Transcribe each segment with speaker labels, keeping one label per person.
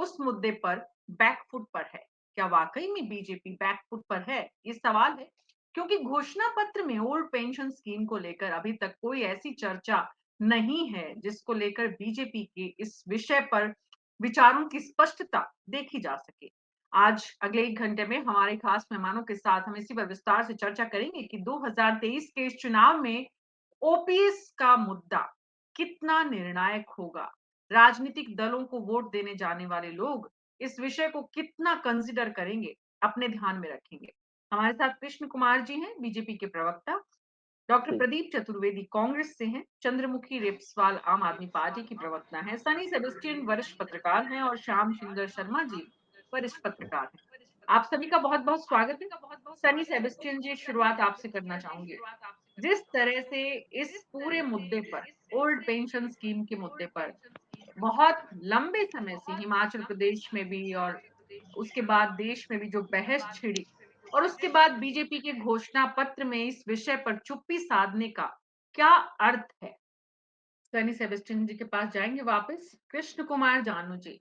Speaker 1: उस मुद्दे पर बैकफुट पर है। क्या वाकई में बीजेपी बैकफुट पर है? ये सवाल है, क्योंकि घोषणा पत्र में ओल्ड पेंशन स्कीम को लेकर अभी तक कोई ऐसी चर्चा नहीं है जिसको लेकर बीजेपी के इस विषय पर विचारों की स्पष्टता देखी जा सके। आज अगले 1 घंटे में हमारे खास मेहमानों के साथ हम इसी पर विस्तार से चर्चा करेंगे कि 2023 के इस चुनाव में ओपीएस का मुद्दा कितना निर्णायक होगा। राजनीतिक दलों को वोट देने जाने वाले लोग इस विषय को कितना कंसिडर करेंगे, अपने ध्यान में रखेंगे। हमारे साथ कृष्ण कुमार जी हैं, बीजेपी के प्रवक्ता। डॉक्टर प्रदीप चतुर्वेदी कांग्रेस से हैं। चंद्रमुखी रेपस्वाल आम आदमी पार्टी की प्रवक्ता हैं। सनी सेबेस्टियन वरिष्ठ पत्रकार हैं और श्याम सुंदर शर्मा जी वरिष्ठ पत्रकार हैं। आप सभी का बहुत बहुत स्वागत है। सनी सेबेस्टियन जी, शुरुआत आपसे करना चाहूंगी। जिस तरह से इस पूरे मुद्दे पर, ओल्ड पेंशन स्कीम के मुद्दे पर बहुत लंबे समय से हिमाचल प्रदेश में भी और उसके बाद देश में भी जो बहस छिड़ी, और उसके बाद बीजेपी के घोषणा पत्र में इस विषय पर चुप्पी साधने का क्या अर्थ है? सनी सेबेस्टियन जी के पास जाएंगे वापस। कृष्ण कुमार जानू जी,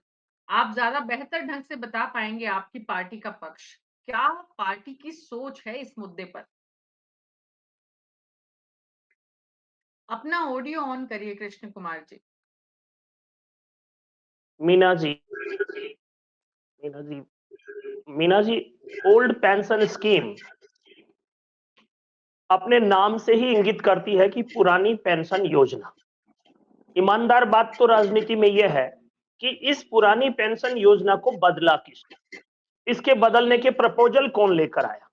Speaker 1: आप ज्यादा बेहतर ढंग से बता पाएंगे आपकी पार्टी का पक्ष। क्या पार्टी की सोच है इस मुद्दे पर? अपना ऑडियो ऑन करिए Krishna Kumar ji.
Speaker 2: Meena ji, Meena ji, old pension scheme अपने नाम से ही इंगित करती है कि पुरानी पेंशन योजना। ईमानदार बात तो राजनीति में यह है कि इस पुरानी पेंशन योजना को बदला किसने, इसके बदलने के प्रपोजल कौन लेकर आया?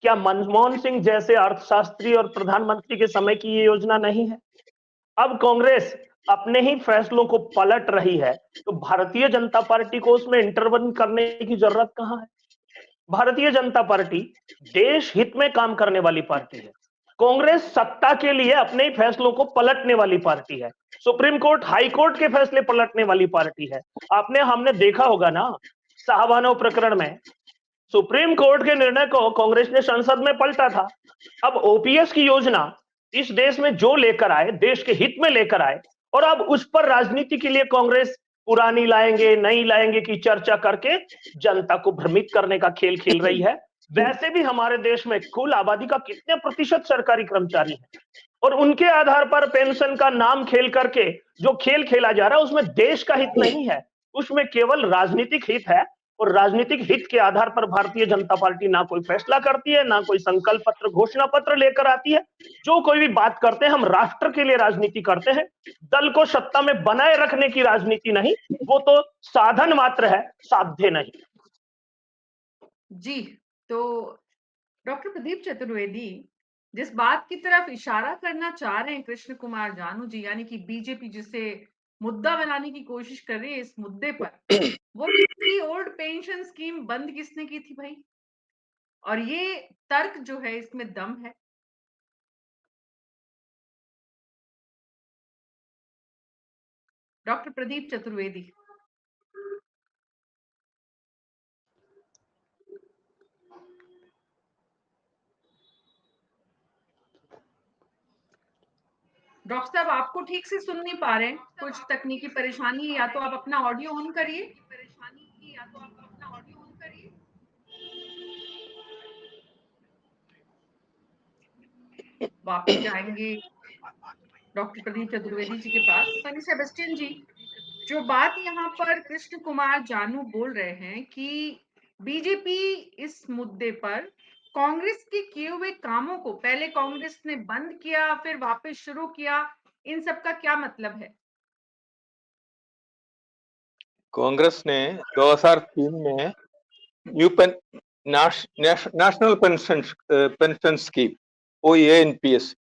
Speaker 2: क्या मनमोहन सिंह जैसे अर्थशास्त्री और प्रधानमंत्री के समय की ये योजना नहीं है? अब कांग्रेस अपने ही फैसलों को पलट रही है, तो भारतीय जनता पार्टी को उसमें इंटरवन करने की जरूरत कहां है? भारतीय जनता पार्टी देश हित में काम करने वाली पार्टी है। कांग्रेस सत्ता के लिए अपने ही फैसलों को पलटने वाली पार्टी है। सुप्रीम कोर्ट, हाई कोर्ट के फैसले पलटने वाली पार्टी है। हमने देखा होगा ना, शाहबानो प्रकरण में सुप्रीम कोर्ट के निर्णय को कांग्रेस ने संसद में पलटा था। अब ओपीएस की योजना इस देश में जो लेकर आए, देश के हित में लेकर आए, और अब उस पर राजनीति के लिए कांग्रेस पुरानी लाएंगे नहीं लाएंगे की चर्चा करके जनता को भ्रमित करने का खेल खेल रही है। वैसे भी हमारे देश में कुल आबादी का कितने प्रतिशत सरकारी कर्मचारी हैं, और उनके आधार पर पेंशन का नाम खेल करके जो खेल खेला जा रहा है उसमें देश का हित नहीं है, उसमें केवल राजनीतिक हित है। और राजनीतिक हित के आधार पर भारतीय जनता पार्टी ना कोई फैसला करती है, ना कोई संकल्प पत्र, घोषणा पत्र लेकर आती है। जो कोई भी बात करते हैं, हम राष्ट्र के लिए राजनीति करते हैं, दल को सत्ता में बनाए रखने की राजनीति नहीं। वो तो साधन मात्र है, साध्य नहीं।
Speaker 1: जी, तो डॉक्टर प्रदीप चतुर्वेदी, जिस बात की तरफ इशारा करना चाह रहे हैं कृष्ण कुमार जानू जी, यानी कि बीजेपी जिसे मुद्दा बनाने की कोशिश कर रही है इस मुद्दे पर, वो कि ओल्ड पेंशन स्कीम बंद किसने की थी भाई? और ये तर्क जो है इसमें दम है। डॉक्टर प्रदीप चतुर्वेदी। डॉक्टर साहब, आपको ठीक से सुन नहीं पा रहे हैं, कुछ तकनीकी परेशानी है, या तो आप अपना ऑडियो ऑन करिए। वापस जाएंगे डॉक्टर प्रदीप चतुर्वेदी जी के पास। सनी सेबेस्टियन जी, जो बात यहाँ पर कृष्ण कुमार जानू बोल रहे हैं कि बीजेपी इस मुद्दे पर कांग्रेस के किए हुए कामों को पहले कांग्रेस ने बंद किया, फिर वापस शुरू किया, इन सब का क्या मतलब है?
Speaker 3: कांग्रेस ने 2003 में नेशनल पेंशन स्कीम OANPS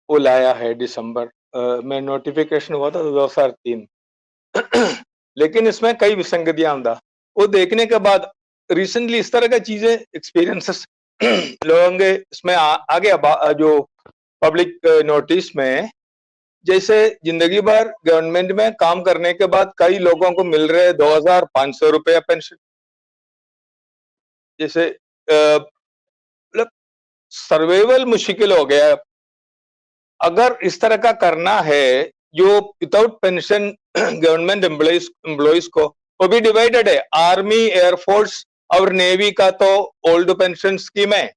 Speaker 3: वो लाया है दिसंबर में, नोटिफिकेशन हुआ था 2003। लेकिन इसमें कई विसंगतियां था। वो देखने के बाद रिसेंटली इस तरह की चीजें एक्सपीरियंसेस लोगों के इसमें आगे जो पब्लिक नोटिस में, जैसे जिंदगी भर गवर्नमेंट में काम करने के बाद कई लोगों को मिल रहे 2500 रुपया पेंशन। जैसे मतलब सर्वाइवल मुश्किल हो गया। अगर इस तरह का करना है जो विदाउट पेंशन गवर्नमेंट एम्प्लॉइज को वो भी डिवाइडेड है। आर्मी, एयरफोर्स और नेवी का तो ओल्ड पेंशन स्कीम है,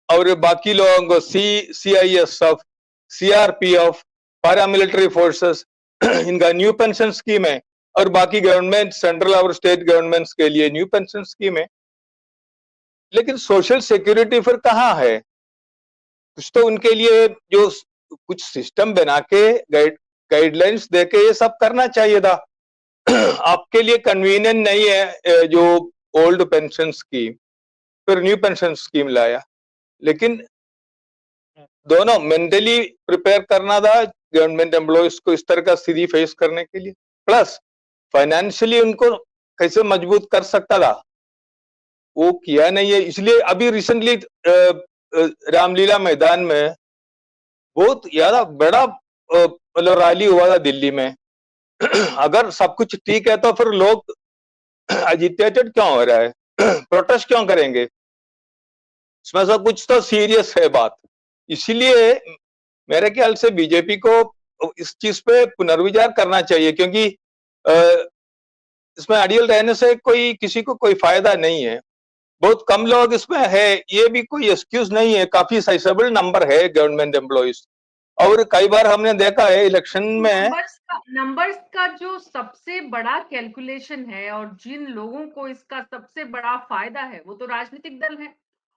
Speaker 3: और बाकी लोगों को CISF, CRPF, पैरामिलिट्री फोर्सेस इनका न्यू पेंशन स्कीम है, और बाकी गवर्नमेंट, सेंट्रल और स्टेट गवर्नमेंट्स के लिए न्यू पेंशन स्कीम है। लेकिन सोशल सिक्योरिटी फिर कहाँ है? कुछ तो उनके लिए जो कुछ सिस्टम बना के गाइडलाइंस देके ये सब करना चाहिए था। आपके लिए कन्वीनियंट नहीं है जो ओल्ड पेंशन स्कीम, फिर न्यू पेंशन स्कीम लाया। लेकिन दोनों मेंटली प्रिपेयर करना था गवर्नमेंट एम्प्लॉयज को इस तरह का स्थिति फेस करने के लिए, प्लस फाइनेंशियली उनको कैसे मजबूत कर सकता था, वो किया नहीं है। इसलिए अभी रिसेंटली रामलीला मैदान में बहुत ज्यादा बड़ा मतलब रैली हुआ था दिल्ली में। अगर सब कुछ ठीक है तो फिर लोग एजिटेटेड क्यों हो रहा है? प्रोटेस्ट क्यों करेंगे? इसमें से कुछ तो सीरियस है बात। इसीलिए मेरे ख्याल से बीजेपी को इस चीज पे पुनर्विचार करना चाहिए, क्योंकि इसमें अड़ियल रहने से कोई किसी को कोई फायदा नहीं है। बहुत कम लोग इसमें है, ये भी कोई एक्सक्यूज नहीं है। काफी साइजेबल नंबर है गवर्नमेंट एम्प्लॉइज, और कई बार हमने देखा है इलेक्शन में
Speaker 1: नंबर्स का जो सबसे बड़ा कैलकुलेशन है और जिन लोगों को इसका सबसे बड़ा फायदा है वो तो राजनीतिक दल है,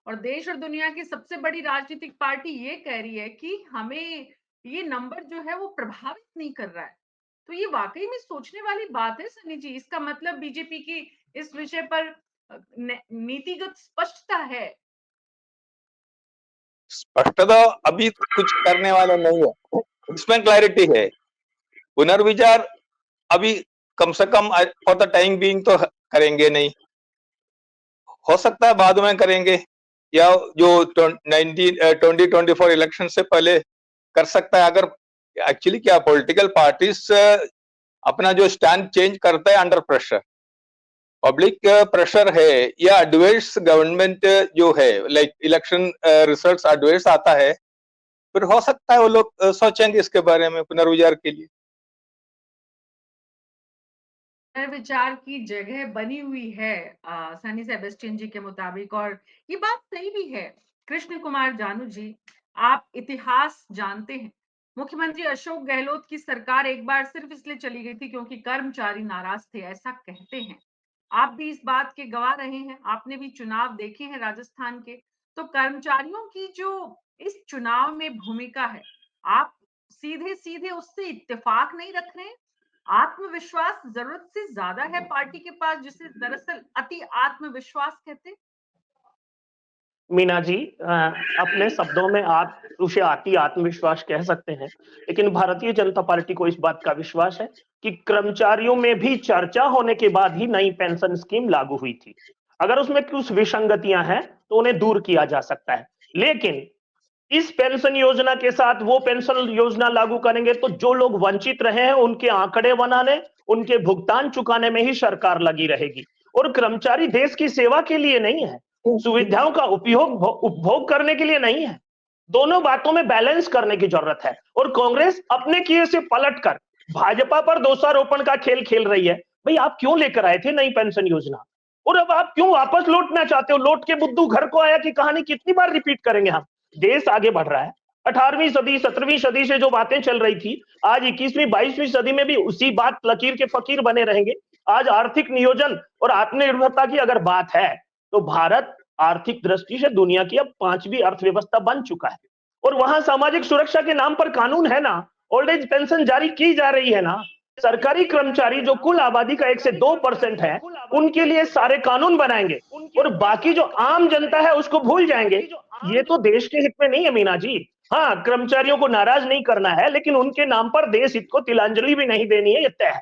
Speaker 1: और देश और दुनिया की सबसे बड़ी राजनीतिक पार्टी ये कह रही है कि हमें ये नंबर जो है वो प्रभावित नहीं कर रहा है। तो ये वाकई में सोचने वाली बात है सनी जी। इसका मतलब बीजेपी की इस विषय पर नीतिगत स्पष्टता है।
Speaker 3: स्पष्टता अभी कुछ करने वाला नहीं है, इसमें क्लैरिटी है। पुनर्विचार अभी कम से come for the time being तो करेंगे नहीं, हो सकता है बाद में करेंगे, या जो 2024 इलेक्शन से पहले कर सकता है। अगर एक्चुअली क्या पॉलिटिकल पार्टीज अपना जो स्टैंड चेंज करता है अंडर प्रेशर, पब्लिक प्रेशर है या एडवर्स गवर्नमेंट जो है, लाइक इलेक्शन रिजल्ट्स एडवर्स आता है, फिर हो सकता है वो लोग सोचेंगे इसके बारे में पुनर्विचार के लिए।
Speaker 1: विचार की जगह बनी हुई है सनी सेबेस्टियन जी के मुताबिक, और ये बात सही भी है। कृष्ण कुमार जानू जी, आप इतिहास जानते हैं। मुख्यमंत्री अशोक गहलोत की सरकार एक बार सिर्फ इसलिए चली गई थी क्योंकि कर्मचारी नाराज थे, ऐसा कहते हैं। आप भी इस बात के गवाह रहे हैं, आपने भी चुनाव देखे हैं राजस्थान के। तो कर्मचारियों की जो इस चुनाव में भूमिका है, आप सीधे सीधे उससे इत्तेफाक नहीं रख रहे हैं? आत्मविश्वास जरूरत से ज्यादा है पार्टी के पास, जिसे दरअसल अति आत्मविश्वास कहते हैं।
Speaker 2: मीना जी, अपने शब्दों में आप उसे अति आत्मविश्वास कह सकते हैं, लेकिन भारतीय जनता पार्टी को इस बात का विश्वास है कि कर्मचारियों में भी चर्चा होने के बाद ही नई पेंशन स्कीम लागू हुई थी। अगर उसमें कुछ विसंगतियां हैं तो उन्हें दूर किया जा सकता है, लेकिन इस पेंशन योजना के साथ वो पेंशन योजना लागू करेंगे तो जो लोग वंचित रहे हैं उनके आंकड़े बनाने, उनके भुगतान चुकाने में ही सरकार लगी रहेगी। और कर्मचारी देश की सेवा के लिए नहीं है, सुविधाओं का उपभोग करने के लिए नहीं है। दोनों बातों में बैलेंस करने की जरूरत है, और कांग्रेस अपने किए से पलटकर भाजपा पर दोषारोपण का खेल खेल रही है। भाई, आप क्यों लेकर आए थे नई पेंशन योजना, और अब आप क्यों वापस लौटना चाहते हो? लौट के बुद्धू घर को आया की कहानी कितनी बार रिपीट करेंगे हम? देश आगे बढ़ रहा है। 18वीं सदी 17वीं सदी से जो बातें चल रही थी, आज 21वीं 22वीं सदी में भी उसी बात लकीर के फकीर बने रहेंगे। आज आर्थिक नियोजन और आत्मनिर्भरता की अगर बात है तो भारत आर्थिक दृष्टि से दुनिया की अब 5वीं अर्थव्यवस्था बन चुका है, और वहां सामाजिक सुरक्षा के नाम पर कानून है ना, ओल्ड एज पेंशन जारी की जा रही है ना। सरकारी कर्मचारी जो कुल आबादी का 1 से 2% है, उनके लिए सारे कानून बनाएंगे, और बाकी जो आम जनता है उसको भूल जाएंगे। ये तो देश के हित में नहीं है मीना जी। हाँ, कर्मचारियों को नाराज नहीं करना है, लेकिन उनके नाम पर देश हित को तिलांजलि भी नहीं देनी है, ये तय है।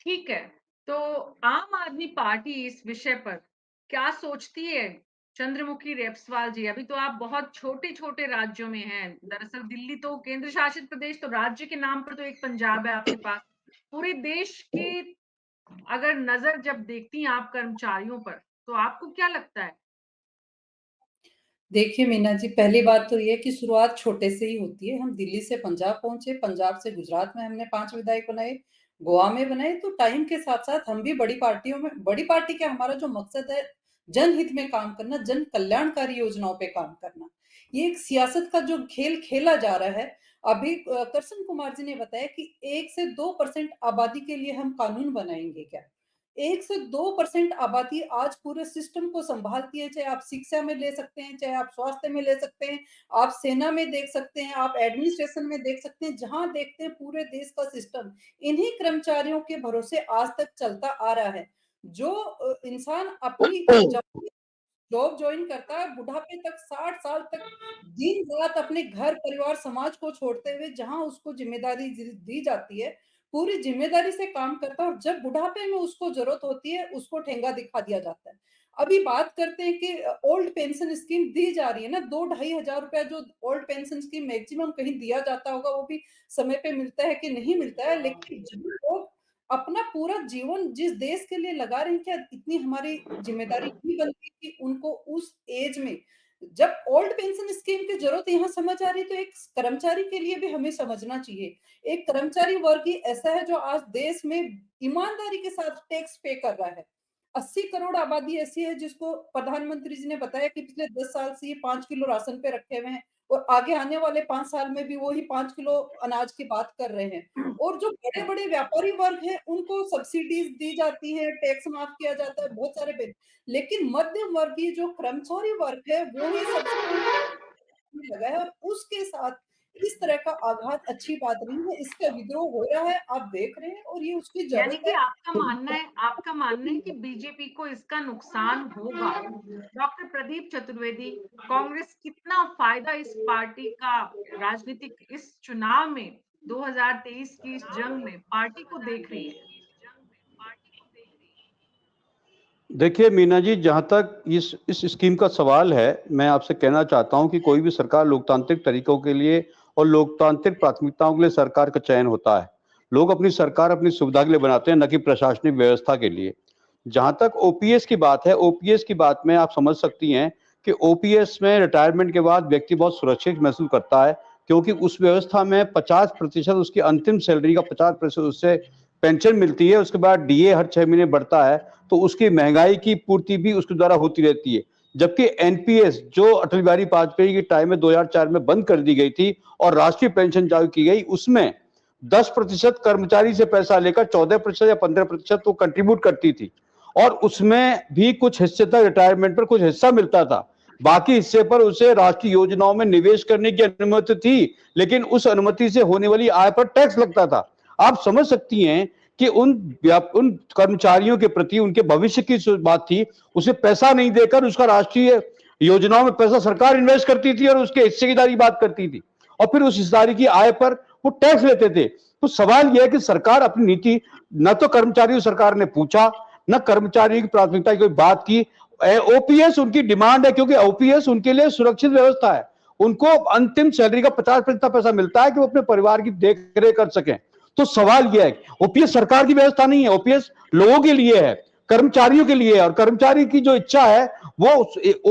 Speaker 1: ठीक है, तो आम आदमी पार्टी इस विषय पर क्या सोचती है? चंद्रमुखी रेपस्वाल जी, अभी तो आप बहुत छोटे छोटे राज्यों में हैं। दरअसल दिल्ली तो केंद्र शासित प्रदेश, तो राज्य के नाम पर तो एक पंजाब है आपके पास। पूरे देश की अगर नजर जब देखती हैं आप कर्मचारियों पर, तो आपको क्या लगता है?
Speaker 4: देखिए मीना जी, पहली बात तो ये कि शुरुआत छोटे से ही होती है। हम दिल्ली से पंजाब पहुंचे, पंजाब से गुजरात में हमने 5 विधायक बनाए, गोवा में बनाए तो टाइम के साथ-साथ हम भी बड़ी पार्टी क्या, हमारा जो मकसद है जनहित में काम करना, जन कल्याणकारी योजनाओं पे काम करना। ये एक सियासत का जो खेल खेला जा रहा है, अभी करसन कुमार जी ने बताया कि 1 से 2% आबादी के लिए हम कानून बनाएँगे क्या? 1 से 2% आबादी आज पूरे सिस्टम को सँभालती है, चाहे आप शिक्षा में ले सकते हैं, चाहे आप स्वास्थ्य में ले सकते हैं, आप सेना में देख सकते हैं, आप एडमिनिस्ट्रेशन में देख सकते हैं, जहाँ देखते हैं पूरे देश का सिस्टम इन्हीं कर्मचारियों के भरोसे आज तक चलता आ रहा है। जो इंसान अपनी जब जॉब जॉइन करता है, बुढ़ापे तक 60 साल तक दिन-रात अपने घर, परिवार, समाज को छोड़ते हुए जहाँ उसको ज़िम्मेदारी दी जाती है, पूरी ज़िम्मेदारी से काम करता है और जब बुढ़ापे में उसको ज़रूरत होती है, उसको ठेंगा दिखा दिया जाता है। अभी बात करते हैं कि ओल्ड पेंशन स्कीम दी जा रही है ना, 2 ढाई हज़ार रुपया जो ओल्ड पेंशन स्कीम मैक्सिमम कहीं दिया जाता होगा, वो भी समय पे मिलता है कि नहीं मिलता है, लेकिन जब लोग अपना पूरा जीवन जिस देश के लिए लगा रहे हैं, क्या इतनी हमारी ज़िम्मेदारी नहीं बनती कि उनको उस एज में जब ओल्ड पेंशन स्कीम की ज़रूरत यहाँ समझ आ रही है, तो एक कर्मचारी के लिए भी हमें समझना चाहिए। एक कर्मचारी वर्ग ही ऐसा है जो आज देश में ईमानदारी के साथ टैक्स पे कर रहा है। 80 करोड़ आबादी ऐसी है जिसको प्रधानमंत्री जी ने बताया कि पिछले 10 साल से ये 5 किलो राशन पे रखे हुए हैं और आगे आने वाले 5 साल में भी वही 5 किलो अनाज की बात कर रहे हैं। और जो बड़े-बड़े व्यापारी वर्ग हैं, उनको सब्सिडीज़ दी जाती है, टैक्स माफ़ किया जाता है, बहुत सारे लेकिन मध्यम वर्गीय जो कर्मचारी वर्ग है, वो ही सबसे में लगा है और उसके साथ इस तरह का आघात अच्छी बात नहीं है। इसका विद्रोह हो रहा है, आप देख रहे हैं और ये उसकी
Speaker 1: यानी
Speaker 4: ज़रूरत
Speaker 1: कि
Speaker 4: है।
Speaker 1: आपका मानना है कि बीजेपी को इसका नुकसान होगा। डॉक्टर प्रदीप चतुर्वेदी, कांग्रेस कितना फायदा इस पार्टी का राजनीतिक इस चुनाव में 2023 की इस जंग में पार्टी को देख रही है?
Speaker 5: देखिए मीना जी, जहाँ तक इस स्कीम का सवाल है, मैं आपसे कहना चाहता हूँ कि कोई भी सरकार लोकतांत्रिक तरीकों के लिए और लोकतांत्रिक प्राथमिकताओं के लिए सरकार का चयन होता है। लोग अपनी सरकार अपनी सुविधा के लिए बनाते हैं, न कि प्रशासनिक व्यवस्था के लिए। जहाँ तक ओपीएस की बात है, ओपीएस की बात में आप समझ सकती हैं कि ओपीएस में रिटायरमेंट के बाद व्यक्ति बहुत सुरक्षित महसूस करता है, क्योंकि उस व्यवस्था में 50% उसकी अंतिम सैलरी का 50% उससे पेंशन मिलती है। उसके बाद डीए हर 6 महीने बढ़ता है, तो उसकी महंगाई की पूर्ति भी उसके द्वारा होती रहती है। जबकि एनपीएस जो अटल बिहारी वाजपेयी के टाइम में 2004 में बंद कर दी गई थी और राष्ट्रीय पेंशन चालू की गई, उसमें 10% कर्मचारी से पैसा लेकर 14% या 15% वो कंट्रीब्यूट करती थी और उसमें भी कुछ हिस्से तक रिटायरमेंट पर कुछ हिस्सा मिलता था। बाकी हिस्से पर उसे राष्ट्रीय योजनाओं में निवेश करने की अनुमति थी, लेकिन उस अनुमति से होने वाली आय पर टैक्स लगता था। आप समझ सकती हैं कि उन कर्मचारियों के प्रति उनके भविष्य की बात थी, उसे पैसा नहीं देकर उसका राष्ट्रीय योजनाओं में पैसा सरकार इन्वेस्ट करती थी और उसके हिस्सेदारी की बात करती थी और फिर उस हिस्सेदारी की आय पर वो टैक्स लेते थे। तो सवाल यह है कि सरकार अपनी नीति, न तो कर्मचारियों सरकार ने पूछा, न कर्मचारियों की प्राथमिकता की कोई बात की। ओपीएस उनकी डिमांड है क्योंकि ओपीएस उनके लिए सुरक्षित व्यवस्था है। उनको अंतिम सैलरी का 50% पैसा मिलता है कि वो अपने परिवार की देख रेख कर सकें। तो सवाल यह है, ओपीएस सरकार की व्यवस्था नहीं है, ओपीएस लोगों के लिए है, कर्मचारियों के लिए है और कर्मचारी की जो इच्छा है वो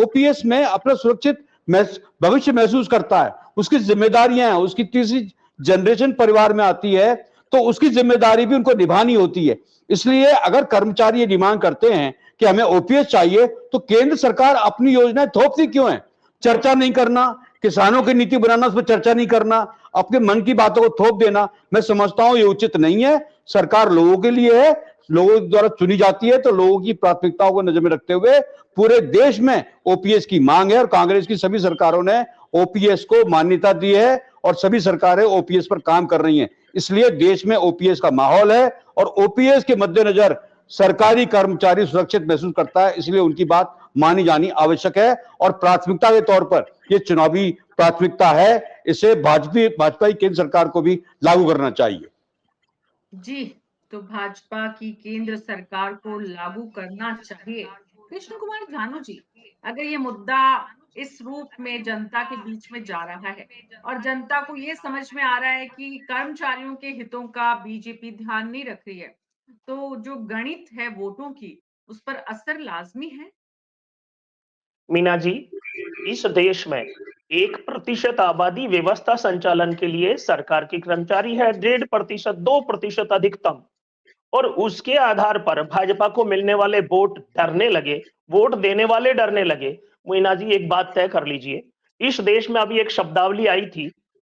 Speaker 5: ओपीएस में अपना सुरक्षित भविष्य महसूस करता है। उसकी जिम्मेदारियां हैं, उसकी तीसरी जनरेशन परिवार में आती है, तो उसकी जिम्मेदारी भी उनको निभानी होती है। इसलिए अगर कर्मचारी ये डिमांड करते हैं कि हमें ओपीएस चाहिए, तो केंद्र सरकार अपनी योजनाएं थोपती क्यों है? चर्चा नहीं करना, किसानों की नीति बनाना, उस पर चर्चा नहीं करना, अपने मन की बातों को थोप देना, मैं समझता हूं ये उचित नहीं है। सरकार लोगों के लिए है, लोगों द्वारा चुनी जाती है, तो लोगों की प्राथमिकताओं को नजर में रखते हुए पूरे देश में ओपीएस की मांग है और कांग्रेस की सभी सरकारों ने ओपीएस को मान्यता दी है और सभी सरकारें ओपीएस पर काम कर रही हैं। इसलिए देश में ओपीएस का माहौल है और ओपीएस के मद्देनजर सरकारी कर्मचारी सुरक्षित महसूस करता है, इसलिए उनकी बात मानी जानी आवश्यक है और प्राथमिकता के तौर पर ये चुनावी प्राथमिकता है। इसे भाजपा की केंद्र सरकार को भी लागू करना चाहिए।
Speaker 1: जी, तो भाजपा की केंद्र सरकार को लागू करना चाहिए। कृष्ण कुमार झानू जी, अगर ये मुद्दा इस रूप में जनता के बीच में जा रहा है और जनता को ये समझ में आ रहा है कि कर्मचारियों के हितों का बीजेपी ध्यान नहीं रख रही है, तो जो गणित है वोटों की, उस पर असर लाजमी है।
Speaker 2: मीना जी, इस देश में 1% आबादी व्यवस्था संचालन के लिए सरकार की कर्मचारी है, 1.5%, 2% अधिकतम। और उसके आधार पर भाजपा को मिलने वाले वोट डरने लगे, वोट देने वाले डरने लगे। मीना जी, एक बात तय कर लीजिए, इस देश में अभी एक शब्दावली आई थी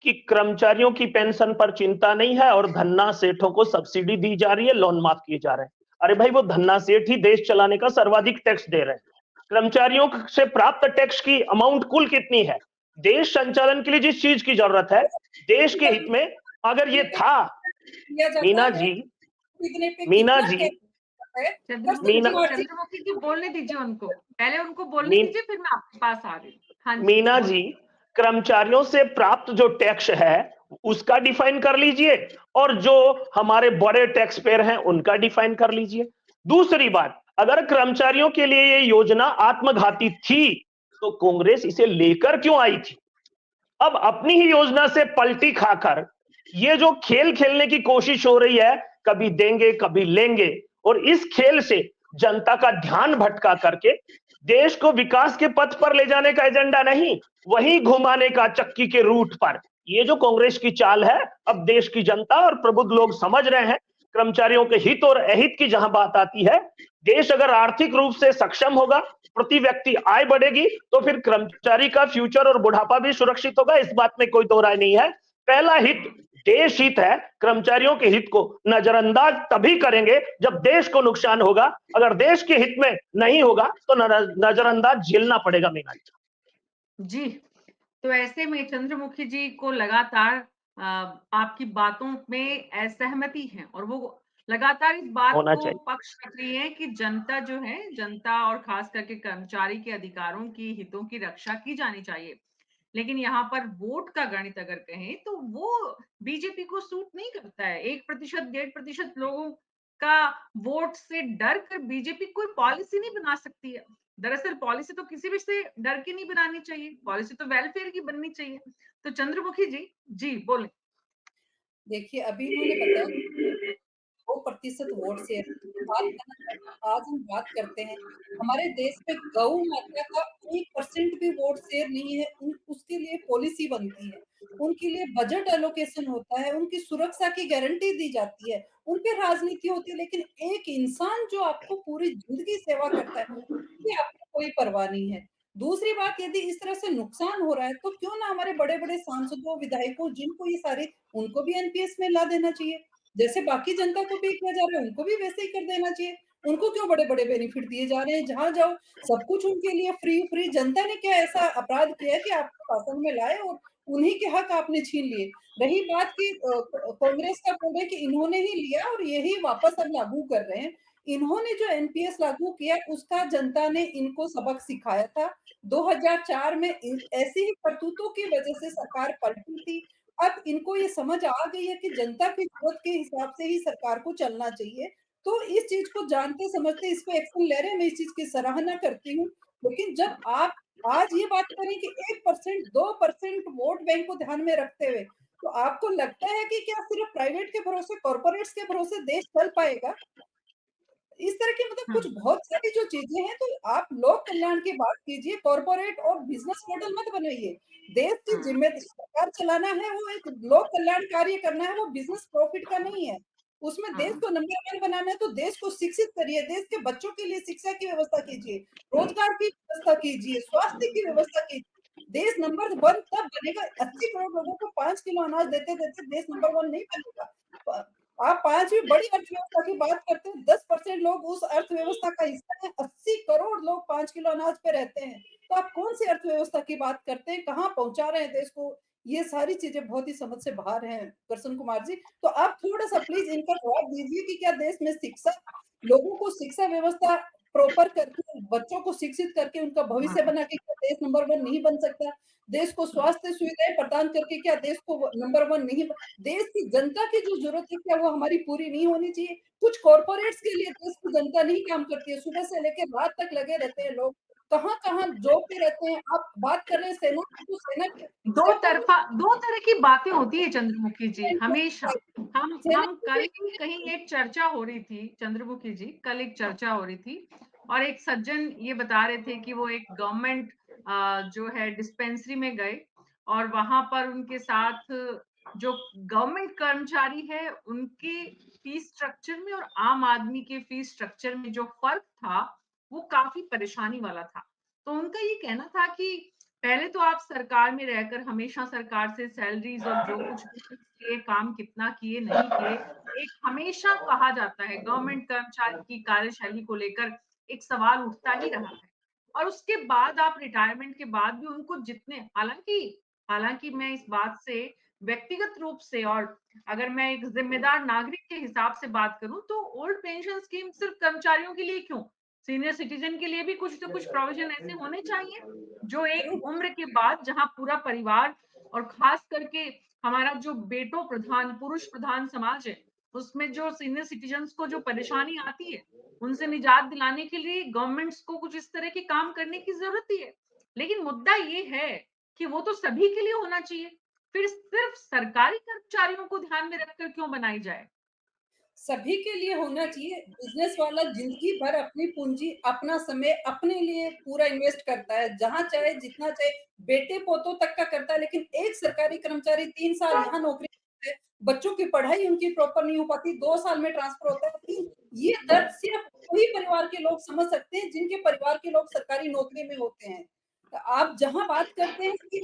Speaker 2: कि कर्मचारियों की पेंशन पर चिंता नहीं है और धन्ना सेठों को सब्सिडी दी जा रही है, लोन माफ किए जा रहे हैं। अरे भाई, वो धन्ना सेठ ही देश चलाने का सर्वाधिक टैक्स दे रहे हैं। कर्मचारियों से प्राप्त टैक्स की अमाउंट कुल कितनी है? देश संचालन के लिए जिस चीज की जरूरत है, देश के हित में अगर ये था,
Speaker 4: किया जाता
Speaker 2: मीना
Speaker 4: है,
Speaker 2: जी,
Speaker 4: खरीदने पे
Speaker 2: मीना
Speaker 4: कितना
Speaker 2: जी,
Speaker 4: टैक्स लगता है,
Speaker 2: मीना
Speaker 1: चंद्रमुखी जी बोलने दीजिए उनको, पहले उनको बोलने
Speaker 2: मीन
Speaker 1: दीजिए, फिर मैं आपके पास आ रही हूँ। हाँ जी,
Speaker 2: मीना जी,
Speaker 1: बोलिए।
Speaker 2: कर्मचारियों से प्राप्त जो टैक्स है उसका डिफाइन कर लीजिए और जो हमारे बड़े टैक्स पेयर हैं उनका डिफाइन कर लीजिए। दूसरी बात, अगर कर्मचारियों के लिए ये योजना आत्मघाती थी तो कांग्रेस इसे लेकर क्यों आई थी? अब अपनी ही योजना से पलटी खाकर ये जो खेल खेलने की कोशिश हो रही है, कभी देंगे कभी लेंगे, और इस खेल से जनता का ध्यान भटका करके देश को विकास के पथ पर ले जाने का एजेंडा नहीं, वहीं घुमाने का चक्की के रूट पर, ये जो कांग्रेस की चाल है, अब देश की जनता और प्रबुद्ध लोग समझ रहे हैं। कर्मचारियों के हित और अहित की जहां बात आती है, देश अगर आर्थिक रूप से सक्षम होगा, प्रति व्यक्ति आय बढ़ेगी, तो फिर कर्मचारी का फ्यूचर और बुढ़ापा भी सुरक्षित होगा, इस बात में कोई दो राय नहीं है। पहला हित देश हित है, कर्मचारियों के हित को नजरअंदाज तभी करेंगे जब देश को नुकसान होगा, अगर देश के हित में नहीं होगा तो नजरअंदाज झेलना पड़ेगा। मीना
Speaker 1: जी, तो ऐसे में चंद्रमुखी जी को लगातार आपकी बातों में असहमति है और वो लगातार इस बात
Speaker 2: होना
Speaker 1: को
Speaker 2: चाहिए।
Speaker 1: पक्ष रख रही है कि जनता जो है, जनता और खास करके कर्मचारी के अधिकारों की, हितों की रक्षा की जानी चाहिए। लेकिन यहाँ पर वोट का गणित अगर कहें तो वो बीजेपी को सूट नहीं करता है। 1%, 1.5% लोगों का वोट से डर कर बीजेपी कोई पॉलिसी नहीं बना सकती है। दरअसल पॉलिसी तो किसी भी से डर के नहीं बनानी चाहिए, पॉलिसी तो वेलफेयर की बननी चाहिए। तो चंद्रमुखी जी, जी बोले।
Speaker 4: देखिए अभी इन्होंने बताया 2% वोट शेयर की बात करना चाहते हैं। आज हम बात करते हैं हमारे देश में गौ माता का 1% भी वोट शेयर नहीं है, उसके लिए पॉलिसी बनती है, उनके लिए बजट एलोकेशन होता है, उनकी सुरक्षा की गारंटी दी जाती है, उन पे राजनीति होती है, लेकिन एक इंसान जो आपको पूरी जिंदगी सेवा करता है, उसकी आपको कोई परवाह नहीं है। दूसरी बात, यदि इस तरह से नुकसान हो रहा है तो क्यों ना हमारे बड़े-बड़े सांसदों, विधायकों जिनको ये सारी, उनको भी एनपीएस में ला देना चाहिए। जैसे बाकी जनता को पे किया जा रहा है, उनको भी वैसे ही कर देना चाहिए। उनको क्यों बड़े-बड़े बेनिफिट दिए जा रहे हैं? जहाँ जाओ सब कुछ उनके लिए फ्री। जनता ने क्या ऐसा अपराध किया है कि आपको शासन में लाए और उन्हीं के हक आपने छीन लिए? रही बात कि कांग्रेस का बोल रहे हैं कि इन्होंने ही लिया और यही वापस अब लागू कर रहे हैं। इन्होंने जो एनपीएस लागू किया उसका जनता ने इनको सबक सिखाया था। 2004 में इन ऐसी ही करतूतों की वजह से सरकार पलटी थी। अब इनको ये समझ आ गई है कि जनता की ज़रूरत के हिसाब से ही सरकार को चलना चाहिए। तो इस चीज़ को जानते समझते इस पे एक्शन ले रहे हैं, मैं इस चीज़ की सराहना करती हूँ। लेकिन जब आप आज ये बात करें कि 1% 2% वोट बैंक को ध्यान में रखते हुए, तो आपको लगता है कि क्या सिर्फ प्राइवेट के भरोसे, कॉर्पोरेट्स के भरोसे देश चल पाएगा? इस तरह की मतलब कुछ
Speaker 1: हम्म,
Speaker 4: बहुत सारी जो चीज़ें हैं, तो आप लोक कल्याण की बात कीजिए, कॉर्पोरेट और बिज़नेस मॉडल मत बनाइए। देश की
Speaker 1: हम्म,
Speaker 4: ज़िम्मेदारी सरकार चलाना है, वो एक लोक कल्याण कार्य करना है, वो बिज़नेस प्रॉफिट का नहीं है। उसमें देश
Speaker 1: हम्म,
Speaker 4: को नंबर 1 बनाना है, तो देश को शिक्षित करिए, देश के बच्चों के लिए शिक्षा की व्यवस्था कीजिए, रोज़गार की व्यवस्था कीजिए, स्वास्थ्य की व्यवस्था कीजिए। देश नंबर 1 तब बनेगा, 80 करोड़ लोगों को 5 किलो अनाज देते-देते देश नंबर 1 नहीं बनेगा। प आप 5वीं बड़ी अर्थव्यवस्था की बात करते हैं, 10% लोग उस अर्थव्यवस्था का हिस्सा हैं, 80 करोड़ लोग 5 किलो अनाज पे रहते हैं। तो आप कौन-सी अर्थव्यवस्था की बात करते हैं? कहाँ पहुँचा रहे हैं देश को? ये सारी चीज़ें बहुत ही समझ से बाहर हैं, करसन कुमार जी। तो आप थोड़ा-सा प्लीज़ इनका जवाब दीजिए कि क्या देश में शिक्षा, लोगों को शिक्षा व्यवस्था प्रॉपर करके, बच्चों को शिक्षित करके उनका भविष्य
Speaker 1: हम्म,
Speaker 4: बना के क्या देश नंबर 1 नहीं बन सकता? देश को स्वास्थ्य सुविधाएँ प्रदान करके क्या देश को नंबर 1 नहीं, देश की जनता की जो ज़रूरत है, क्या वो हमारी पूरी नहीं होनी चाहिए? कुछ कॉर्पोरेट्स के लिए देश की जनता नहीं काम करती है, सुबह से लेके रात तक लगे रहते हैं लोग, कहाँ-कहाँ जॉब पे रहते हैं। आप बात कर रहे हैं सेना की, तो सेना के
Speaker 1: दो
Speaker 4: सेना
Speaker 1: तरफा, दो तरह की बातें होती है चंद्रमुखी जी,
Speaker 4: में
Speaker 1: हमेशा।
Speaker 4: सेना
Speaker 1: हम कल ही कहीं एक चर्चा हो रही थी चंद्रमुखी जी, कल एक चर्चा हो रही थी और एक सज्जन ये बता रहे थे कि वो एक गवर्नमेंट जो है डिस्पेंसरी में गए और वहां पर उनके साथ जो गवर्नमेंट कर्मचारी है उनके फीस स्ट्रक्चर में और आम आदमी के फीस स्ट्रक्चर में जो फर्क था वो काफी परेशानी वाला था। तो उनका ये कहना था कि पहले तो आप सरकार में रहकर हमेशा सरकार से सैलरीज और जो कुछ भी फिक्स किए, काम कितना किए नहीं किए, एक हमेशा कहा जाता है गवर्नमेंट कर्मचारी की कार्यशैली को लेकर एक सवाल उठता ही रहा है। और उसके बाद आप रिटायरमेंट के बाद भी उनको जितने हालांकि हालांकि मैं इस बात से व्यक्तिगत रूप से और अगर मैं एक जिम्मेदार नागरिक के हिसाब से बात करूं तो ओल्ड पेंशन स्कीम सिर्फ कर्मचारियों के लिए क्यों, सीनियर सिटीजन के लिए भी कुछ तो कुछ प्रोविजन ऐसे होने चाहिए जो एक उम्र के बाद जहां पूरा परिवार और खास करके हमारा जो बेटों प्रधान पुरुष प्रधान समाज है उसमें जो सीनियर सिटीजन्स को जो परेशानी आती है उनसे निजात दिलाने के लिए गवर्नमेंट्स को कुछ इस तरह के काम करने की जरूरत ही है। लेकिन मुद्दा ये है कि वो तो सभी के लिए होना चाहिए, फिर सिर्फ सरकारी कर्मचारियों को ध्यान में रखकर क्यों बनाई जाए?
Speaker 4: सभी के लिए होना चाहिए। बिज़नेस वाला ज़िंदगी भर अपनी पूँजी, अपना समय अपने लिए पूरा इन्वेस्ट करता है, जहाँ चाहे, जितना चाहे, बेटे-पोतों तक का करता है, लेकिन एक सरकारी कर्मचारी 3 साल यहाँ नौकरी करता है, बच्चों की पढ़ाई उनकी प्रॉपर नहीं हो पाती, 2 साल में ट्रांसफर होता है, लेकिन ये दर्द सिर्फ वही परिवार के लोग समझ सकते हैं, जिनके परिवार के लोग सरकारी नौकरी में होते हैं। तो आप जहाँ बात करते हैं कि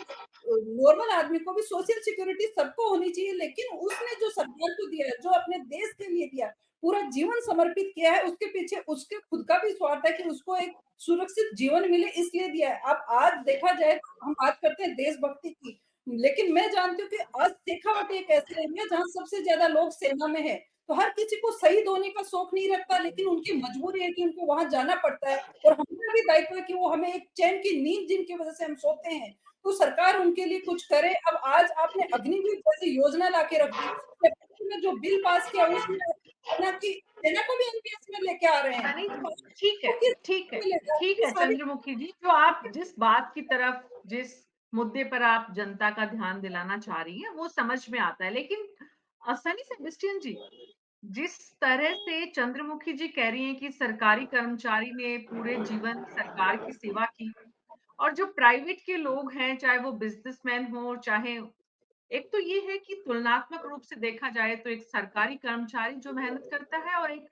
Speaker 4: नॉर्मल आदमी को भी सोशल सिक्योरिटी सबको होनी चाहिए, लेकिन उसने जो सरकार को दिया है, जो अपने देश के लिए दिया है, पूरा जीवन समर्पित किया है, उसके पीछे उसके खुद का भी स्वार्थ है कि उसको एक सुरक्षित जीवन मिले इसलिए दिया है। अब आज देखा जाए तो हम बात करते हैं देशभक्ति की, लेकिन मैं जानती हूँ कि आज शेखावाटी एक ऐसा एरिया जहाँ सबसे ज़्यादा लोग सेना में हैं, तो हर किसी को शहीद होने का शौक नहीं रखता, लेकिन उनकी मजबूरी है कि उनको वहाँ जाना पड़ता है और हमारा भी दायित्व है कि वो हमें एक चैन की नींद जिनकी वजह से हम सोते हैं, तो सरकार उनके लिए कुछ करे। अब आज आपने अग्निवीर जैसी योजना लाके रख दी, में जो बिल पास किया उसमें सेना की सेना को भी एनपीएस में लेके आ रहे हैं।
Speaker 1: नहीं,
Speaker 4: तो
Speaker 1: ठीक है,
Speaker 4: तो किस
Speaker 1: ठीक है,
Speaker 4: मिलेगा?
Speaker 1: ठीक
Speaker 4: ये
Speaker 1: है
Speaker 4: सारी
Speaker 1: चंद्रमुखी जी, जो आप जिस बात की तरफ जिस मुद्दे पर आप जनता का ध्यान दिलाना चाह रही हैं, वो समझ में आता है। लेकिन सनी सेबेस्टियन जी, जिस तरह से चंद्रमुखी जी कह रही हैं कि सरकारी कर्मचारी ने पूरे जीवन सरकार की सेवा की और जो प्राइवेट के लोग हैं, चाहे वो बिजनेसमैन हो, चाहे एक तो ये है कि तुलनात्मक रूप से देखा जाए तो एक सरकारी कर्मचारी जो मेहनत करता है और एक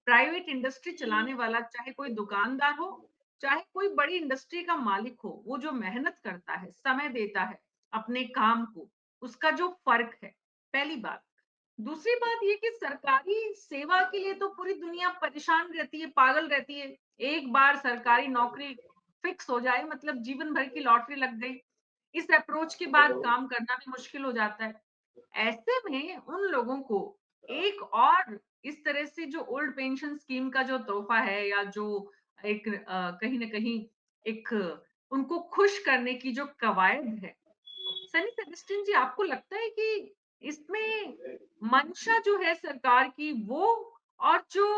Speaker 1: प्राइवेट इंडस्ट्री चलाने वाला, चाहे कोई दुकानदार हो, चाहे कोई बड़ी इंडस्ट्री का मालिक हो, वो जो मेहनत करता है, समय देता है अपने काम को, उसका जो फर्क है, पहली बात। दूसरी बात ये कि सरकारी सेवा के लिए तो पूरी दुनिया परेशान रहती है, पागल रहती है। एक बार सरकारी नौकरी फिक्स हो जाए मतलब जीवन भर की लॉटरी लग गई। इस अप्रोच के बाद काम करना भी मुश्किल हो जाता है। ऐसे में उन लोगों को एक और इस तरह से जो ओल्ड पेंशन स्कीम का जो तोहफा है या जो एक कहीं न कहीं एक उनको खुश करने की जो कवायद है, सनी सेबेस्टियन जी आपको लगता है कि इसमें मंशा जो है सरकार की वो और जो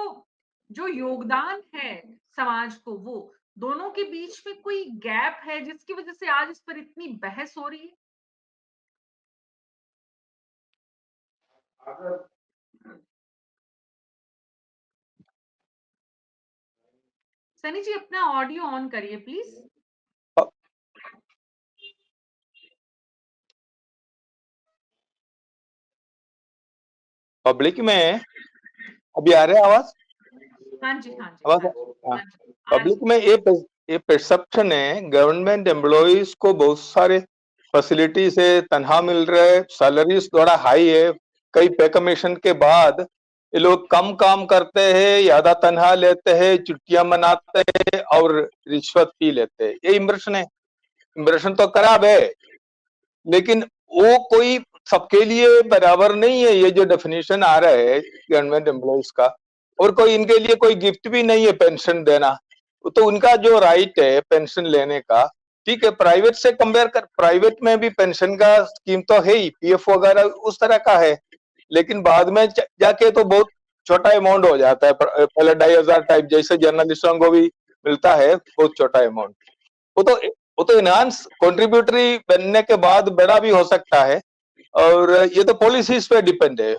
Speaker 1: जो योगदान है समाज को वो दोनों के बीच में कोई गैप है जिसकी वजह से आज इस पर इतनी बहस हो रही है? सनी जी अपना ऑडियो ऑन करिए प्लीज।
Speaker 3: पब्लिक में अभी आ रहा है आवाज?
Speaker 1: हाँ जी, हाँ जी,
Speaker 3: आवाज
Speaker 1: हाँ जी,
Speaker 3: हाँ।
Speaker 1: हाँ जी,
Speaker 3: पब्लिक
Speaker 1: आज
Speaker 3: में ये परसेप्शन है गवर्नमेंट एम्प्लॉइज को बहुत सारे फैसिलिटी से तनख्वाह मिल रहा है, सैलरीज थोड़ा हाई है, कई पे कमीशन के बाद ये लोग कम काम करते हैं, ज्यादा तनख्वाह लेते हैं, छुट्टियां मनाते हैं और रिश्वत पी लेते हैं। ये इम्प्रेशन है। इम्प्रेशन तो खराब है, लेकिन वो कोई सबके लिए बराबर नहीं है। ये जो डेफिनेशन आ रहा है गवर्नमेंट एम्प्लॉइज का, और कोई इनके लिए कोई गिफ्ट भी नहीं है पेंशन देना। तो उनका जो राइट है पेंशन लेने का, ठीक है, प्राइवेट से कंपेयर कर, प्राइवेट में भी पेंशन का स्कीम तो है ही, पीएफ वगैरह उस तरह का है, लेकिन बाद में जाके तो बहुत छोटा अमाउंट हो जाता है। पहले 2500 टाइप जैसे जर्नलिस्टों को भी मिलता है, बहुत छोटा अमाउंट। वो तो वो तो इनहांस कंट्रीब्यूटरी बनने के बाद बड़ा भी हो सकता है, और ये तो पॉलिसीज पे डिपेंड है।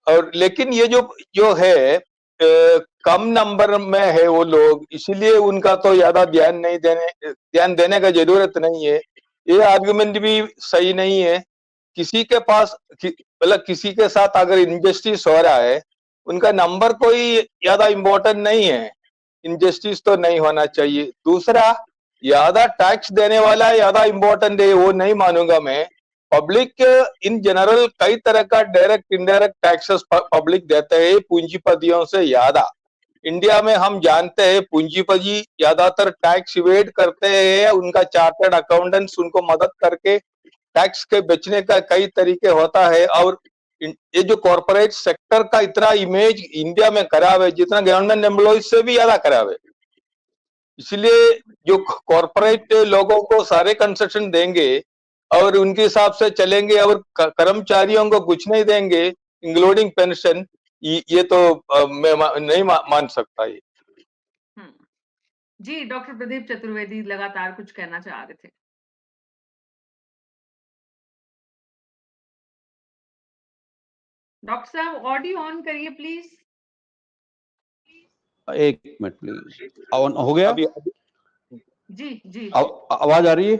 Speaker 3: और लेकिन ये जो जो है कम नंबर में है वो लोग, इसीलिए उनका तो ज्यादा ध्यान देने का जरूरत नहीं है। ये आर्गुमेंट भी सही नहीं है। किसी के पास मतलब किसी के साथ अगर इनजस्टिस हो रहा है, उनका नंबर कोई ज्यादा इम्पोर्टेंट नहीं है, इनजस्टिस तो नहीं होना चाहिए। दूसरा, ज्यादा टैक्स देने वाला ज्यादा इम्पोर्टेंट है, वो नहीं मानूंगा मैं। पब्लिक इन जनरल कई तरह का डायरेक्ट इनडायरेक्ट टैक्सेस पब्लिक देते हैं पूंजीपतियों से ज्यादा। इंडिया में हम जानते हैं पूंजीपति ज्यादातर टैक्स इवेड करते हैं, उनका चार्टर्ड अकाउंटेंट्स उनको मदद करके टैक्स के बचने का कई तरीके होता है। और ये जो कॉर्पोरेट सेक्टर का इतना इमेज इंडिया में खराब है, जितना गवर्नमेंट एम्प्लॉइज से भी ज्यादा खराब है। इसलिए जो कॉर्पोरेट लोगों को सारे कंसेशन देंगे और उनके हिसाब से चलेंगे और कर्मचारियों को कुछ नहीं देंगे इंक्लूडिंग पेंशन, ये तो मैं नहीं मान सकता ये।
Speaker 1: जी, डॉक्टर प्रदीप चतुर्वेदी लगातार कुछ कहना चाह रहे थे। डॉक्टर साहब ऑडियो ऑन करिए प्लीज।
Speaker 5: एक मिनट प्लीज, ऑन हो गया?
Speaker 1: जी जी
Speaker 5: आवाज आ रही है?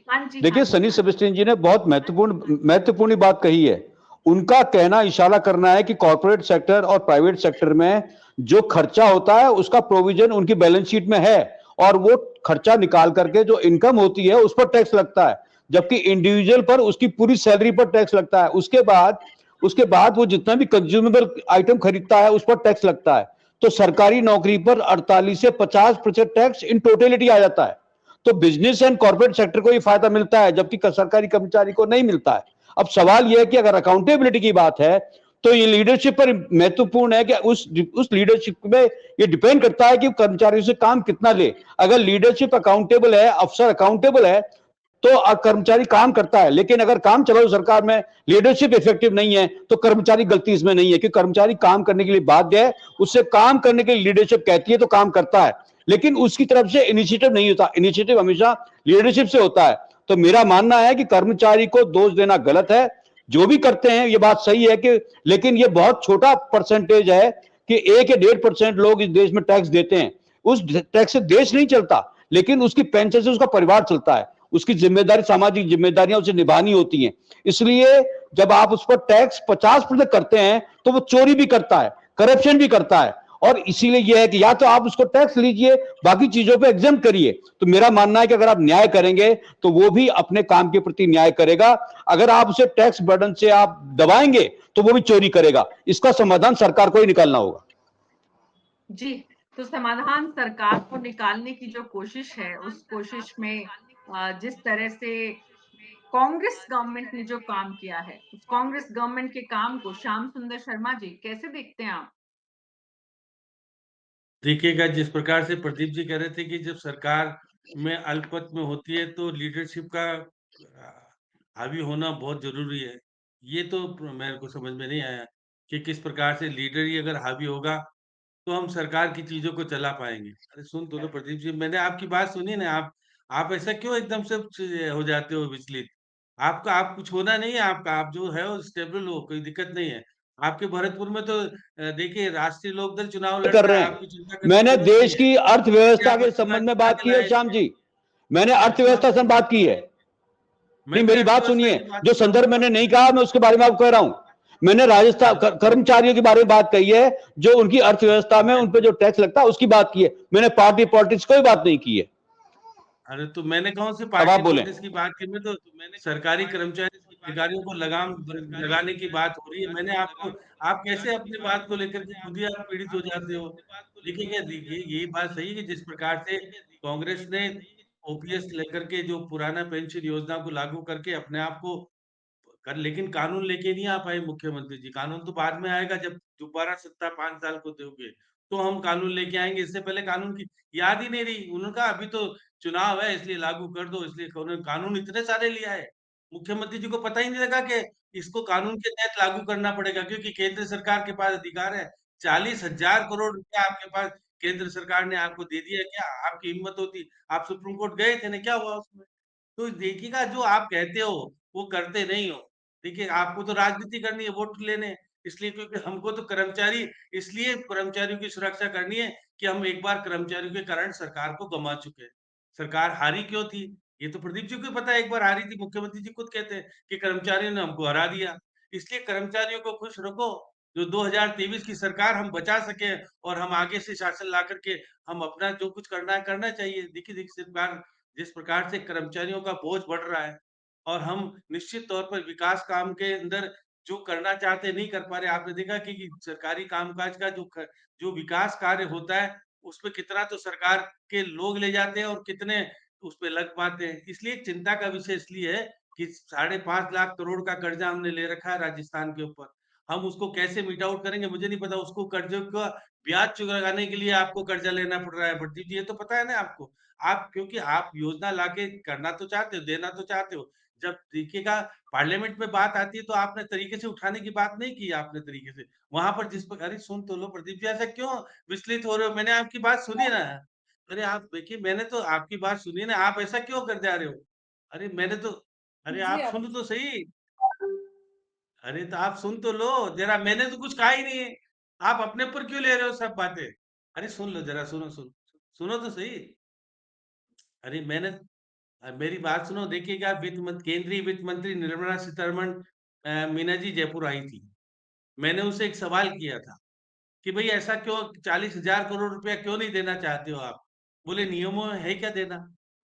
Speaker 1: हाँ जी।
Speaker 5: देखिए, सनी सेबेस्टियन जी ने बहुत महत्वपूर्ण बात कही है। उनका कहना इशारा करना है कि कॉर्पोरेट सेक्टर और प्राइवेट सेक्टर में जो खर्चा होता है उसका प्रोविजन उनकी बैलेंस शीट में है, और वो खर्चा निकाल करके जो इनकम होती है उस पर टैक्स लगता है, जबकि इंडिविजुअल पर उसकी पूरी सैलरी पर टैक्स लगता है। उसके बाद वो जितना भी कंज्यूमेबल आइटम खरीदता है उस पर टैक्स लगता है। तो सरकारी नौकरी पर 48 से 50% टैक्स इन टोटलिटी आ जाता है। तो बिजनेस एंड कॉर्पोरेट सेक्टर को ये फायदा मिलता है, जबकि सरकारी कर्मचारी को नहीं मिलता है। अब सवाल यह है कि अगर अकाउंटेबिलिटी की बात है तो ये लीडरशिप पर महत्वपूर्ण है कि उस लीडरशिप में ये डिपेंड करता है कि कर्मचारियों से काम कितना ले। अगर लीडरशिप अकाउंटेबल है, अफसर अकाउंटेबल है, तो कर्मचारी काम करता है। लेकिन अगर काम चलाओ सरकार में लीडरशिप इफेक्टिव नहीं है तो कर्मचारी गलती इसमें नहीं है, क्योंकि कर्मचारी काम करने के लिए बाध्य है, उससे काम करने के लिए लीडरशिप कहती है तो काम करता है, लेकिन उसकी तरफ से इनिशिएटिव नहीं होता। इनिशिएटिव हमेशा लीडरशिप से होता है। तो मेरा मानना है कि कर्मचारी को दोष देना गलत है। जो भी करते हैं ये बात सही है कि, लेकिन ये बहुत छोटा परसेंटेज है कि 1 या 1.5% लोग इस देश में टैक्स देते हैं। उस टैक्स से देश नहीं चलता, लेकिन उसकी पेंशन से उसका परिवार चलता है। उसकी जिम्मेदारी, सामाजिक जिम्मेदारियां उसे निभानी होती हैं। इसलिए जब आप उस पर टैक्स 50% करते हैं तो वो चोरी भी करता है, करप्शन भी करता है। और इसीलिए यह है कि या तो आप उसको टैक्स लीजिए, बाकी चीजों पे एग्जाम करिए। तो मेरा मानना है कि अगर आप न्याय करेंगे तो वो भी अपने काम के प्रति न्याय करेगा। अगर आप उसे टैक्स बर्डन से आप दबाएंगे तो वो भी चोरी करेगा। इसका समाधान सरकार को ही निकालना होगा।
Speaker 1: जी, तो समाधान सरकार को निकालने की जो कोशिश है, उस कोशिश में जिस तरह से कांग्रेस गवर्नमेंट ने जो काम किया है, उस कांग्रेस गवर्नमेंट के काम को श्याम सुंदर शर्मा जी कैसे देखते हैं आप?
Speaker 6: देखिएगा, जिस प्रकार से प्रदीप जी कह रहे थे कि जब सरकार में अल्पमत में होती है तो लीडरशिप का हावी होना बहुत जरूरी है। ये तो मेरे को समझ में नहीं आया कि किस प्रकार से लीडर ही अगर हावी होगा तो हम सरकार की चीजों को चला पाएंगे। अरे सुन तो लो प्रदीप जी, मैंने आपकी बात सुनी ना। आप ऐसा क्यों एकदम से हो जाते हो विचलित? आपका आप कुछ होना नहीं है, आपका आप जो है वो स्टेबल हो, कोई दिक्कत नहीं है। आपके भरतपुर में तो देखिए राष्ट्रीय लोकदल चुनाव लड़
Speaker 5: कर
Speaker 6: रहा
Speaker 5: रहे
Speaker 6: है,
Speaker 5: हैं।
Speaker 6: आपकी चिंता करने की
Speaker 5: मैंने
Speaker 6: जरूरत नहीं
Speaker 5: देश
Speaker 6: है।
Speaker 5: की
Speaker 6: क्या
Speaker 5: अर्थव्यवस्था
Speaker 6: आप
Speaker 5: के
Speaker 6: अच्छी
Speaker 5: संबंध
Speaker 6: बात
Speaker 5: में
Speaker 6: कहाँ
Speaker 5: बात
Speaker 6: से
Speaker 5: की है
Speaker 6: लाए?
Speaker 5: श्याम जी। मैंने
Speaker 6: अच्छी बात
Speaker 5: अर्थव्यवस्था से बात की है। नहीं,
Speaker 6: मैं भी
Speaker 5: मेरी बात
Speaker 6: अर्थव्यवस्था
Speaker 5: सुनिए।
Speaker 6: की बात
Speaker 5: जो
Speaker 6: कर रहा हूँ।
Speaker 5: संदर्भ मैंने नहीं कहा, मैं उसके बारे में आपको कह रहा हूं। मैंने राजस्थान कर्मचारियों के बारे में बात कही है, जो उनकी अर्थव्यवस्था में उन पे जो टैक्स लगता है उसकी बात की है। मैंने पार्टी पॉलिटिक्स कोई बात नहीं की है।
Speaker 6: अरे तो मैंने कौन सी
Speaker 5: अब आप
Speaker 6: पार्टी
Speaker 5: बोलें।
Speaker 6: पॉलिटिक्स की बात की? मैं तो सरकारी कर्मचारी अधिकारियों को लगाम लगाने की बात हो रही है। मैंने आपको, आप कैसे अपनी बात को लेकर के खुद ही आप पीड़ित हो जाते हो? देखिए यही बात सही है कि जिस प्रकार से कांग्रेस ने ओपीएस लेकर के जो पुराना पेंशन योजना को लागू करके अपने आप को कर, लेकिन कानून लेके नहीं आ पाए मुख्यमंत्री जी। कानून तो बाद में आएगा, जब दोबारा सत्ता 5 साल को दोगे तो हम कानून लेके आएंगे। इससे पहले कानून की याद ही नहीं रही। उन्होंने कहा अभी तो चुनाव है इसलिए लागू कर दो, इसलिए उन्होंने कानून इतने सारे लिया है। मुख्यमंत्री जी को पता ही नहीं लगा कि इसको कानून के तहत लागू करना पड़ेगा, क्योंकि केंद्र सरकार के पास अधिकार है। 40,000 करोड़ रुपया आपके पास केंद्र सरकार ने आपको दे दिया। क्या आपकी हिम्मत होती, आप सुप्रीम कोर्ट गए थे ना, क्या हुआ उसमें? तो देखिएगा, जो आप कहते हो वो करते नहीं हो। देखिए, आपको तो राजनीति करनी है, वोट लेने, इसलिए क्योंकि हमको तो कर्मचारी, इसलिए कर्मचारियों की सुरक्षा करनी है कि हम एक बार कर्मचारियों के कारण सरकार को गँवा चुके हैं। सरकार हारी क्यों थी? ये तो प्रदीप जी को ही पता है, एक बार हारी थी, मुख्यमंत्री जी खुद कहते हैं कि कर्मचारियों ने हमको हरा दिया। इसलिए कर्मचारियों को खुश रखो, जो 2023 की सरकार हम बचा सके और हम आगे से शासन ला करके हम अपना जो कुछ करना है करना चाहिए। देखिए सरकार जिस प्रकार से कर्मचारियों का बोझ बढ़ रहा है और हम निश्चित तौर पर विकास काम के अंदर जो करना चाहते नहीं कर पा रहे। आपने देखा कि सरकारी कामकाज का जो विकास कार्य होता है, उसपे कितना तो सरकार के लोग ले जाते हैं और कितने उसपे लग पाते हैं। इसलिए चिंता का विषय इसलिए है कि 5.5 लाख करोड़ का कर्जा हमने ले रखा है राजस्थान के ऊपर। हम उसको कैसे मीट आउट करेंगे मुझे नहीं पता। उसको कर्ज़ों का ब्याज चुकाने के लिए आपको कर्जा लेना पड़ रहा है। प्रदीप जी ये तो पता है ना आपको? आप क्योंकि आप योजना लाके करना तो चाहते हो, देना तो चाहते हो। जब देखिएगा पार्लियामेंट में बात आती है तो आपने तरीके से उठाने की बात नहीं की आपने तरीके से। वहाँ पर जिस अरे सुन तो लो प्रदीप जी ऐसा क्यों विचलित हो रहे हो? मैंने आपकी बात सुनी ना। अरे आप देखिए मैंने तो आपकी बात सुनी ना, आप ऐसा क्यों कर जा रहे हो? अरे मैंने तो अरे
Speaker 4: जी
Speaker 6: आप
Speaker 4: आप
Speaker 6: सुनो तो सही। अरे तो आप सुन तो लो जरा, मैंने तो कुछ कहा ही नहीं है। आप अपने ऊपर क्यों ले रहे हो सब बातें? अरे सुन लो जरा, सुनो तो सही। अरे मेरी बात सुनो। देखिएगा केंद्रीय वित्त मंत्री निर्मला सीतारमण मीना जी जयपुर आई थी। मैंने उनसे एक सवाल किया था कि भई ऐसा क्यों 40,000 करोड़ रुपया क्यों नहीं देना चाहते हो आप? बोले नियमों में है क्या देना?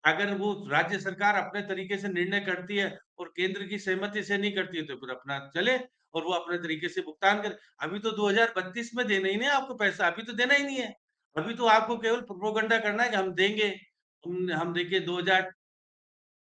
Speaker 6: अगर वो राज्य सरकार अपने तरीके से निर्णय करती है और केंद्र की सहमति से नहीं करती है तो फिर अपना चले और वो अपने तरीके से भुगतान करे। अभी तो 2032 में देना ही नहीं है आपको पैसा, अभी तो देना ही नहीं है। अभी तो आपको केवल प्रोपेगेंडा करना है कि हम देंगे। हम देखिए 2000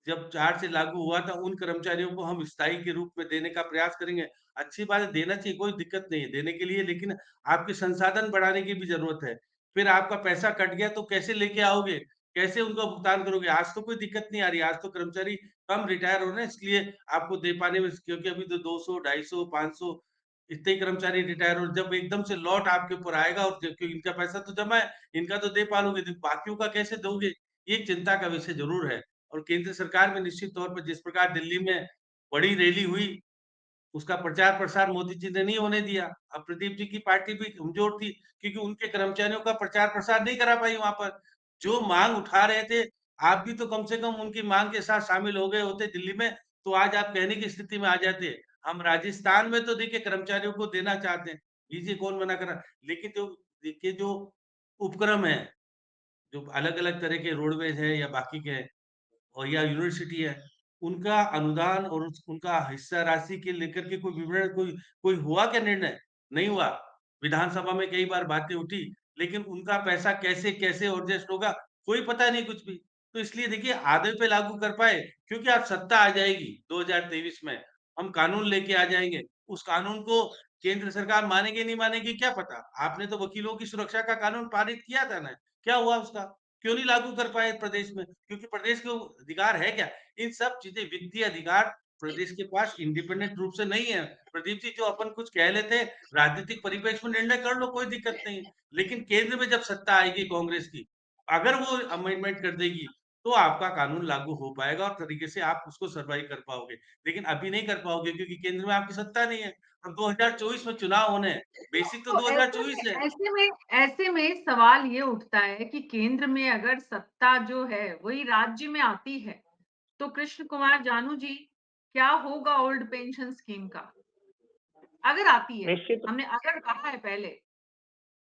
Speaker 6: जब 4 से लागू हुआ था, उन कर्मचारियों को हम स्थायी के रूप में देने का प्रयास करेंगे। अच्छी बात है, देना चाहिए, कोई दिक्कत नहीं है देने के लिए, लेकिन आपके संसाधन बढ़ाने की भी ज़रूरत है। फिर आपका पैसा कट गया तो कैसे लेके आओगे? कैसे उनका भुगतान करोगे? आज तो कोई दिक्कत नहीं आ रही, आज तो कर्मचारी कम रिटायर हो रहे हैं, इसलिए आपको दे पाने में क्योंकि अभी तो 200, 250, 500 इतने ही कर्मचारी रिटायर हो जब एकदम से लौट आपके ऊपर आएगा और क्योंकि इनका पैसा तो जमा है, इनका तो दे पालोगे, तो बाकियों का कैसे दोगे? ये एक चिंता का विषय ज़रूर है। और केंद्र सरकार में निश्चित तौर पर जिस प्रकार दिल्ली में बड़ी रैली हुई, उसका प्रचार-प्रसार मोदी जी ने नहीं होने दिया। अब प्रदीप जी की पार्टी भी कमज़ोर थी क्योंकि उनके कर्मचारियों का प्रचार-प्रसार नहीं करा पाई वहाँ पर। जो माँग उठा रहे थे, आप भी तो कम से कम उनकी माँग के साथ शामिल हो गए होते दिल्ली में, तो आज आप कहने की स्थिति में आ जाते। हम राजस्थान में तो देखिए कर्मचारियों को देना चाहते हैं, दीजिए कौन मना कर रहा है। लेकिन जो देखिए जो उपक्रम है, जो अलग-अलग तरह के रोडवेज़ है या बाकी के हैं, और या यूनिवर्सिटी है, उनका अनुदान और उनका हिस्सा राशि के लेकर के कोई विवरण कोई कोई हुआ क्या निर्णय? नहीं हुआ। विधानसभा में कई बार बातें उठी, लेकिन उनका पैसा कैसे-कैसे एडजस्ट होगा, कोई पता नहीं कुछ भी। तो इसलिए देखिए आधे पे लागू कर पाए क्योंकि अब सत्ता आ जाएगी 2023 में, हम कानून लेके आ जाएँगे। उस कानून को केंद्र सरकार मानेगी नहीं मानेगी क्या पता? आपने तो वकीलों की सुरक्षा का कानून पारित किया था ना, क्या हुआ उसका? क्यों नहीं लागू कर पाए प्रदेश में? क्योंकि प्रदेश को अधिकार है क्या? इन सब चीज़ें वित्तीय अधिकार प्रदेश के पास इंडिपेंडेंट रूप से नहीं है। प्रदीप जी जो अपन कुछ कह लेते हैं, राजनीतिक परिप्रेक्ष्य में निर्णय कर लो कोई दिक्कत नहीं। लेकिन केंद्र में जब सत्ता आएगी कांग्रेस की, अगर वो अमेंडमेंट कर देगी, तो आपका कानून लागू हो पाएगा और तरीके से आप उसको सर्वाइव कर पाओगे। लेकिन अभी नहीं कर पाओगे क्योंकि केंद्र में आपकी सत्ता नहीं है। अब 2024 में चुनाव होने हैं, बेसिक तो
Speaker 1: तो
Speaker 6: 2024 है।
Speaker 1: ऐसे में सवाल ये उठता है कि केंद्र में अगर सत्ता जो है वही राज्य में आती है, तो कृष्ण कुमार जानू जी क्या होगा ओल्ड पेंशन स्कीम का? अगर आती है,
Speaker 2: निश्चित
Speaker 1: हमने अगर कहा है पहले।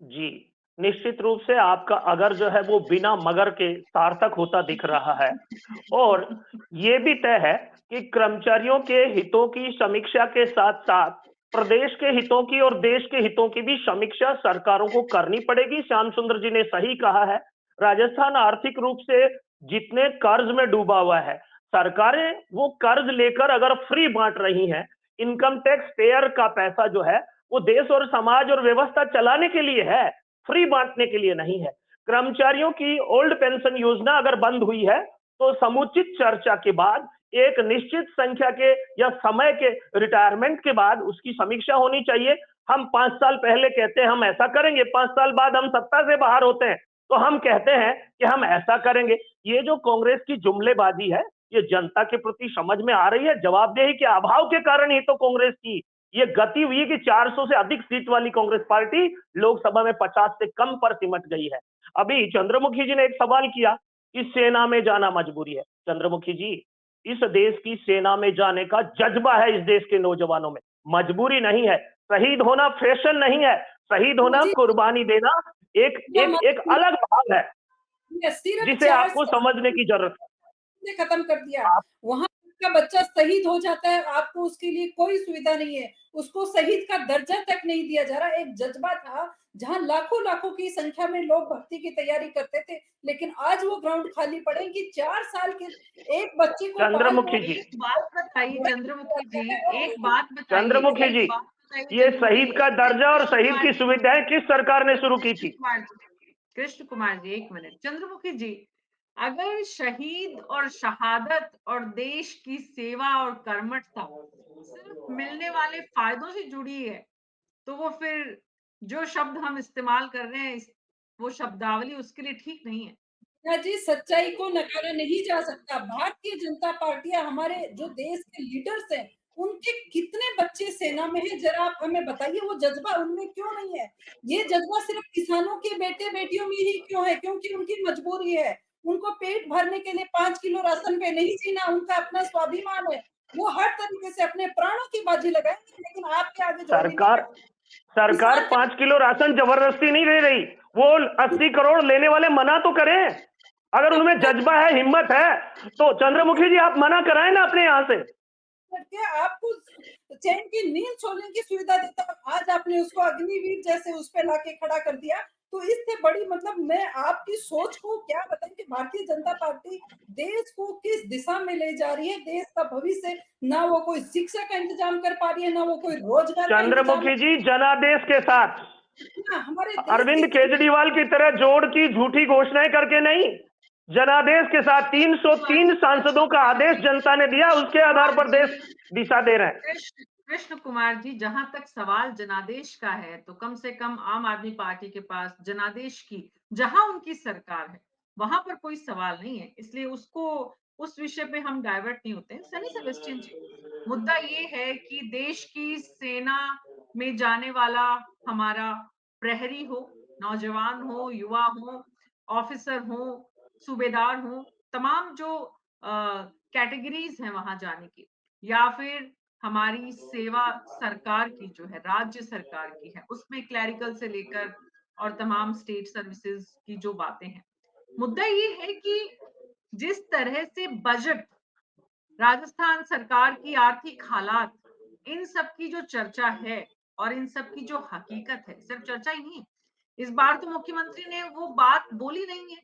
Speaker 2: जी, निश्चित रूप से आपका अगर जो है वो बिना मगर के सार्थक होता दिख रहा है और ये भी तय है कि कर्मचारियों के हितों की समीक्षा के साथ-साथ प्रदेश के हितों की और देश के हितों की भी समीक्षा सरकारों को करनी पड़ेगी। श्याम सुंदर जी ने सही कहा है, राजस्थान आर्थिक रूप से जितने कर्ज में डूबा हुआ है, सरकारें वो कर्ज लेकर अगर फ्री बाँट रही हैं, इनकम टैक्स पेयर का पैसा जो है वो देश और समाज और व्यवस्था चलाने के लिए है, फ्री बांटने के लिए नहीं है। कर्मचारियों की ओल्ड पेंशन योजना अगर बंद हुई है, तो समुचित चर्चा के बाद एक निश्चित संख्या के या समय के रिटायरमेंट के बाद उसकी समीक्षा होनी चाहिए। हम 5 साल पहले कहते हैं हम ऐसा करेंगे, 5 साल बाद हम सत्ता से बाहर होते हैं, तो हम कहते हैं कि हम ऐसा करेंगे। ये जो कांग्रेस की जुमलेबाजी है, ये जनता के प्रति समझ में आ रही है? जवाबदेही के अभाव के कारण ही तो कांग्रेस की ये गति हुई कि 400 से अधिक सीट वाली कांग्रेस पार्टी लोकसभा में 50 से कम पर सिमट गई है। अभी चंद्रमुखी जी ने एक सवाल किया कि सेना में जाना मजबूरी है। चंद्रमुखी जी, इस देश की सेना में जाने का जज्बा है इस देश के नौजवानों में, मजबूरी नहीं है। शहीद होना फैशन नहीं है, शहीद होना,
Speaker 4: मुझे
Speaker 2: कुर्बानी देना एक
Speaker 4: ये
Speaker 2: एक एक अलग भाव है
Speaker 4: सिर्फ
Speaker 2: जिसे
Speaker 4: 4
Speaker 2: आपको समझने की जरूरत है।
Speaker 4: ने खत्म कर दिया।
Speaker 2: आप
Speaker 4: वहां का बच्चा शहीद हो जाता है, आपको उसके लिए कोई सुविधा नहीं है, उसको शहीद का दर्जा तक नहीं दिया जा रहा। एक जज्बा था जहां लाखों लाखों की संख्या में लोग भर्ती की तैयारी करते थे, लेकिन आज वो ग्राउंड खाली पड़े कि 4 साल के एक बच्चे को
Speaker 2: चंद्रमुखी जी,
Speaker 1: एक बात बताइए चंद्रमुखी जी, एक बात बताइए,
Speaker 2: चंद्रमुखी जी,
Speaker 1: एक बात बताइए
Speaker 2: ये
Speaker 1: चंद्रमुखी
Speaker 2: शहीद
Speaker 1: जी।
Speaker 2: का दर्जा और
Speaker 1: कृष्ण
Speaker 2: शहीद
Speaker 1: कुमार
Speaker 2: की
Speaker 1: जी,
Speaker 2: सुविधाएं किस सरकार ने शुरू की थी?
Speaker 1: कृष्ण कुमार जी, एक मिनट। चंद्रमुखी जी, अगर शहीद और शहादत और देश की सेवा और कर्मठता सिर्फ मिलने वाले फायदों से जुड़ी है, तो वो फिर जो शब्द हम इस्तेमाल कर रहे हैं, वो शब्दावली उसके लिए ठीक नहीं है।
Speaker 4: जी, सच्चाई को नकारा नहीं जा सकता। भारतीय जनता पार्टियां, हमारे जो देश के लीडर्स हैं, उनके कितने बच्चे सेना में हैं, जरा आप हमें बताइए, वो जज्बा उनमें क्यों नहीं है? ये जज्बा सिर्फ किसानों के बेटे-बेटियों में ही क्यों है? क्योंकि उनकी मजबूरी है। उनको पेट भरने के लिए 5 किलो राशन पे नहीं जीना, उनका अपना स्वाभिमान है। वो हर तरीके से अपने प्राणों की बाजी लगाएंगे, लेकिन आपके आगे झोली नहीं
Speaker 2: सरकार सरकार
Speaker 4: किसान
Speaker 2: 5 किलो राशन जबरदस्ती नहीं दे रही, वो 80 करोड़ लेने वाले मना तो करें। अगर उनमें जज्बा है, हिम्मत है, तो चंद्रमुखी जी आप मना कराएं ना अपने यहाँ से।
Speaker 4: करके आपको चैन की नींद सोने की सुविधा देता, आज आपने उसको अग्निवीर जैसे उस पे लाके खड़ा कर दिया। तो इससे बड़ी, मतलब मैं आपकी सोच को क्या बताऊं कि भारतीय जनता पार्टी देश को किस दिशा में ले जा रही है। देश का भविष्य, ना वो कोई शिक्षा का इंतजाम कर पा रही है, ना वो कोई रोजगार का इंतजाम,
Speaker 2: चंद्रमुखी जी, जनादेश के साथ
Speaker 4: ना हमारे देश
Speaker 2: अरविंद
Speaker 4: की
Speaker 2: केजरीवाल की तरह जोड़ की झूठी घोषणाएं करके नहीं, जनादेश के साथ 303 सांसदों का आदेश जनता ने दिया, उसके आधार पर देश दिशा दे रहे हैं।
Speaker 1: कृष्ण कुमार जी, जहां तक सवाल जनादेश का है, तो कम से कम आम आदमी पार्टी के पास जनादेश की, जहां उनकी सरकार है, वहां पर कोई सवाल नहीं है, इसलिए उसको, उस विषय पे हम डाइवर्ट नहीं होते हैं। सनी सेबेस्टियन जी, मुद्दा ये है कि देश की सेना में जाने वाला हमारा प्रहरी हो, नौजवान हो, युवा हो, ऑफिसर हो, सूबेदार हो, तमाम जो कैटेगरीज हैं वहां जाने की, या फिर हमारी सेवा सरकार की जो है, राज्य सरकार की है, उसमें क्लैरिकल से लेकर और तमाम स्टेट सर्विसेज की जो बातें हैं। मुद्दा ये है कि जिस तरह से बजट, राजस्थान सरकार की आर्थिक हालात, इन सब की जो चर्चा है और इन सब की जो हकीकत है, सिर्फ चर्चा ही नहीं, इस बार तो मुख्यमंत्री ने वो बात बोली नहीं है।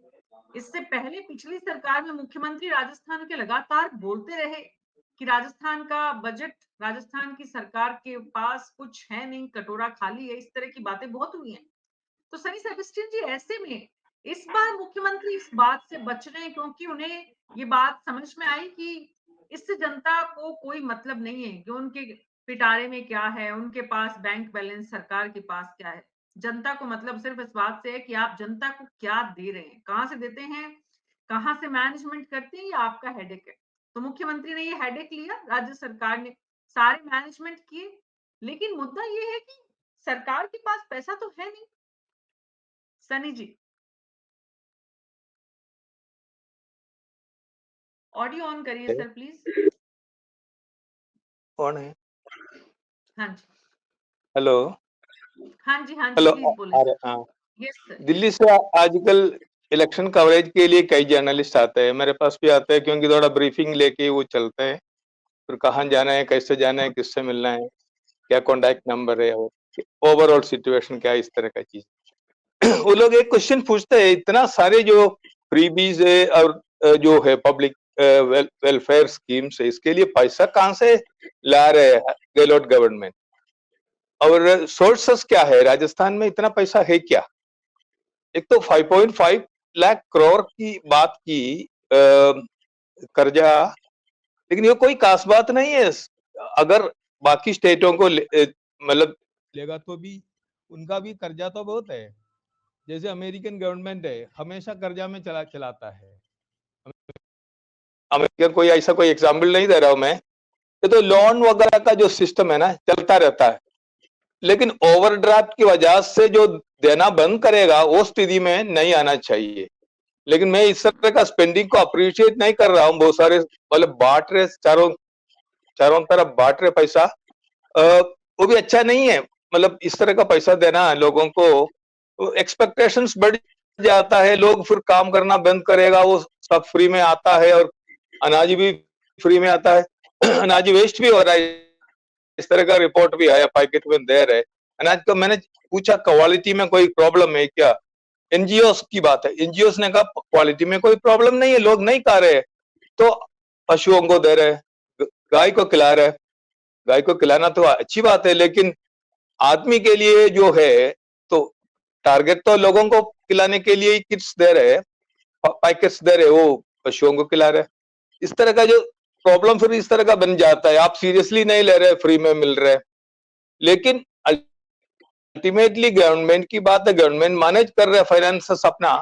Speaker 1: इससे पहले पिछली सरकार में मुख्यमंत्री राजस्थान के लगातार बोलते रहे कि राजस्थान का बजट, राजस्थान की सरकार के पास कुछ है नहीं, कटोरा खाली है, इस तरह की बातें बहुत हुई हैं। तो सनी सेबेस्टियन जी, ऐसे में इस बार मुख्यमंत्री इस बात से बच रहे हैं क्योंकि उन्हें ये बात समझ में आई कि इससे जनता को कोई मतलब नहीं है कि उनके पिटारे में क्या है, उनके पास बैंक बैलेंस, सरकार के पास क्या है। जनता को मतलब सिर्फ इस बात से है कि आप जनता को क्या दे रहे हैं, कहाँ से देते हैं, कहाँ से मैनेजमेंट करते हैं, ये आपका हेडेक है। तो मुख्यमंत्री ने ये हेडेक लिया, राज्य सरकार ने सारे मैनेजमेंट किए, लेकिन मुद्दा ये है कि सरकार के पास पैसा तो है नहीं। सनी जी, ऑडियो ऑन करिए सर प्लीज।
Speaker 3: कौन है?
Speaker 1: हाँ जी,
Speaker 3: हेलो।
Speaker 1: हाँ जी, हाँ जी,
Speaker 3: हेलो।
Speaker 1: प्लीज बोले
Speaker 3: अरे
Speaker 1: सर।
Speaker 3: हाँ,
Speaker 1: यस सर।
Speaker 3: दिल्ली से आजकल इलेक्शन कवरेज के लिए कई जर्नलिस्ट आते हैं, मेरे पास भी आते हैं, क्योंकि थोड़ा ब्रीफिंग लेके वो चलते हैं, फिर कहाँ जाना है, कैसे जाना है, किससे मिलना है, क्या कॉन्टैक्ट नंबर है, और ओवरऑल सिचुएशन क्या है, इस तरह का चीज। वो लोग एक क्वेश्चन पूछते हैं, इतना सारे जो फ्रीबीज है और जो है पब्लिक वेलफेयर स्कीम्स है, इसके लिए पैसा कहाँ से ला रहे हैं गहलोत गवर्नमेंट, और सोर्सेस क्या है, राजस्थान में इतना पैसा है क्या? एक तो 5.5 लाख करोड़ की बात की कर्जा, लेकिन ये कोई खास बात नहीं है। अगर बाकी स्टेटों को मतलब लेगा तो भी उनका भी कर्जा तो बहुत है। जैसे अमेरिकन गवर्नमेंट है, हमेशा कर्जा में चलाता है। अमेरिकन कोई ऐसा कोई एग्जाम्पल नहीं दे रहा हूं मैं, ये तो लोन वगैरह का जो सिस्टम है ना, चलता रहता है, लेकिन ओवरड्राफ्ट की वजह से जो देना बंद करेगा वो स्थिति में नहीं आना चाहिए। लेकिन मैं इस तरह का स्पेंडिंग को अप्रिशिएट नहीं कर रहा हूँ। बहुत सारे मतलब बांट रहे, चारों तरफ बांट रहे पैसा, वो भी अच्छा नहीं है। मतलब इस तरह का पैसा देना लोगों को, एक्सपेक्टेशंस बढ़ जाता है, लोग फिर काम करना बंद करेगा, वो सब फ्री में आता है और अनाज भी फ्री में आता है। अनाज वेस्ट भी हो रहा है, इस तरह का रिपोर्ट भी आया, पैकेट में दे रहे अनाज को। मैंने पूछा क्वालिटी में कोई प्रॉब्लम है क्या, एनजीओस की बात है, एनजीओस ने कहा क्वालिटी में कोई प्रॉब्लम नहीं है, लोग नहीं खा रहे तो पशुओं को दे रहे, गाय को खिला रहे। गाय को खिलाना तो अच्छी बात है, लेकिन आदमी के लिए जो है तो टारगेट तो लोगों को खिलाने के लिए ही किट्स दे रहे, पैकेट्स दे रहे, वो पशुओं को खिला रहे। इस तरह का जो प्रॉब्लम फिर इस तरह का बन जाता है, आप सीरियसली नहीं ले रहे, फ्री में मिल रहे। लेकिन अल्टीमेटली गवर्नमेंट की बात है, गवर्नमेंट मैनेज कर रहे फाइनेंस अपना,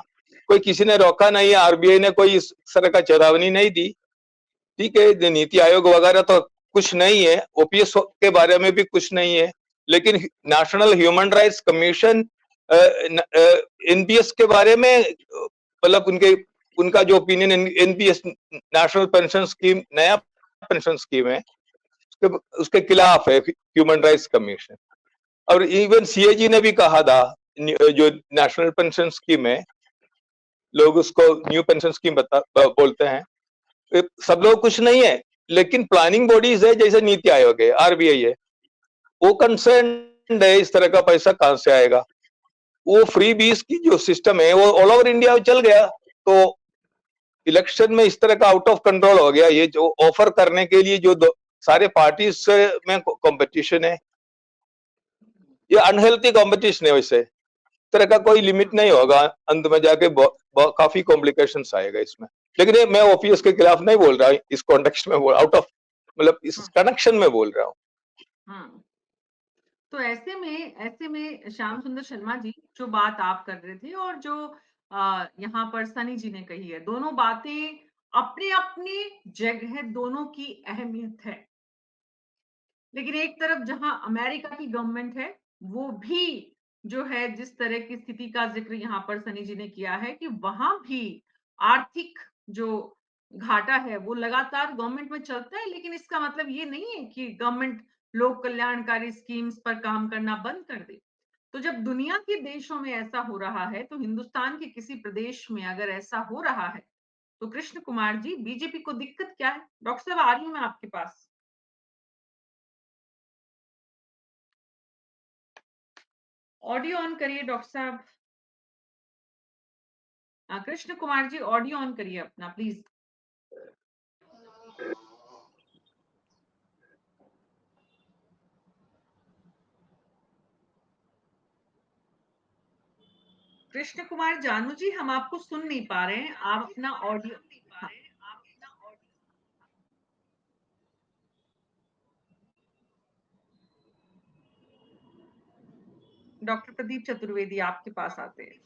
Speaker 3: कोई किसी ने रोका नहीं है, आरबीआई ने कोई इस तरह का चेतावनी नहीं दी। ठीक है, नीति आयोग वगैरह तो कुछ नहीं है, ओपीएस के बारे में भी कुछ नहीं है, लेकिन national human rights commission NPS के बारे में, मतलब उनका जो opinion, NPS national pension scheme, नया पेंशन स्कीम है, उसके खिलाफ है ह्यूमन राइट्स कमीशन। और इवन सीएजी ने भी कहा था, जो नेशनल पेंशन स्कीम है, लोग उसको न्यू पेंशन स्कीम बोलते हैं, सब लोग कुछ नहीं है, लेकिन प्लानिंग बॉडीज है जैसे नीति आयोग है, आरबीआई है, वो कंसर्न है इस तरह का पैसा कहां से आएगा। वो फ्री बीस की जो सिस्टम है वो ऑल ओवर इंडिया में चल गया, तो इलेक्शन में इस तरह का आउट ऑफ कंट्रोल हो गया। ये जो ऑफर करने के लिए जो सारे पार्टीज में कंपटीशन है, ये अनहेल्थी कंपटीशन है। वैसे इस तरह का कोई लिमिट नहीं होगा, अंत में जाके काफी कॉम्प्लिकेशंस आएगा इसमें। लेकिन ये मैं ओपीएस के खिलाफ नहीं बोल रहा, इस कॉन्टेक्स्ट में आउट ऑफ, मतलब इस कनेक्शन में बोल रहा हूँ।
Speaker 1: तो ऐसे में श्याम सुंदर शर्मा जी, जो बात आप कर रहे थे और जो यहाँ पर सनी जी ने कही है, दोनों बातें अपनी अपनी जगह, दोनों की अहमियत है। लेकिन एक तरफ जहां अमेरिका की गवर्नमेंट है, वो भी जो है, जिस तरह की स्थिति का जिक्र यहाँ पर सनी जी ने किया है, कि वहां भी आर्थिक जो घाटा है वो लगातार गवर्नमेंट में चलता है। लेकिन इसका मतलब ये नहीं है कि गवर्नमेंट लोक कल्याणकारी स्कीम्स पर काम करना बंद कर दे। तो जब दुनिया के देशों में ऐसा हो रहा है, तो हिंदुस्तान के किसी प्रदेश में अगर ऐसा हो रहा है, तो कृष्ण कुमार जी, बीजेपी को दिक्कत क्या है? डॉक्टर साहब, आ रही हूं मैं आपके पास। ऑडियो ऑन करिए डॉक्टर साहब। कृष्ण कुमार जी, ऑडियो ऑन करिए अपना प्लीज। कृष्ण कुमार जानू जी, हम आपको सुन नहीं पा रहे हैं, आप अपना ऑडियो। हाँ। डॉक्टर प्रदीप चतुर्वेदी, आपके पास आते हैं।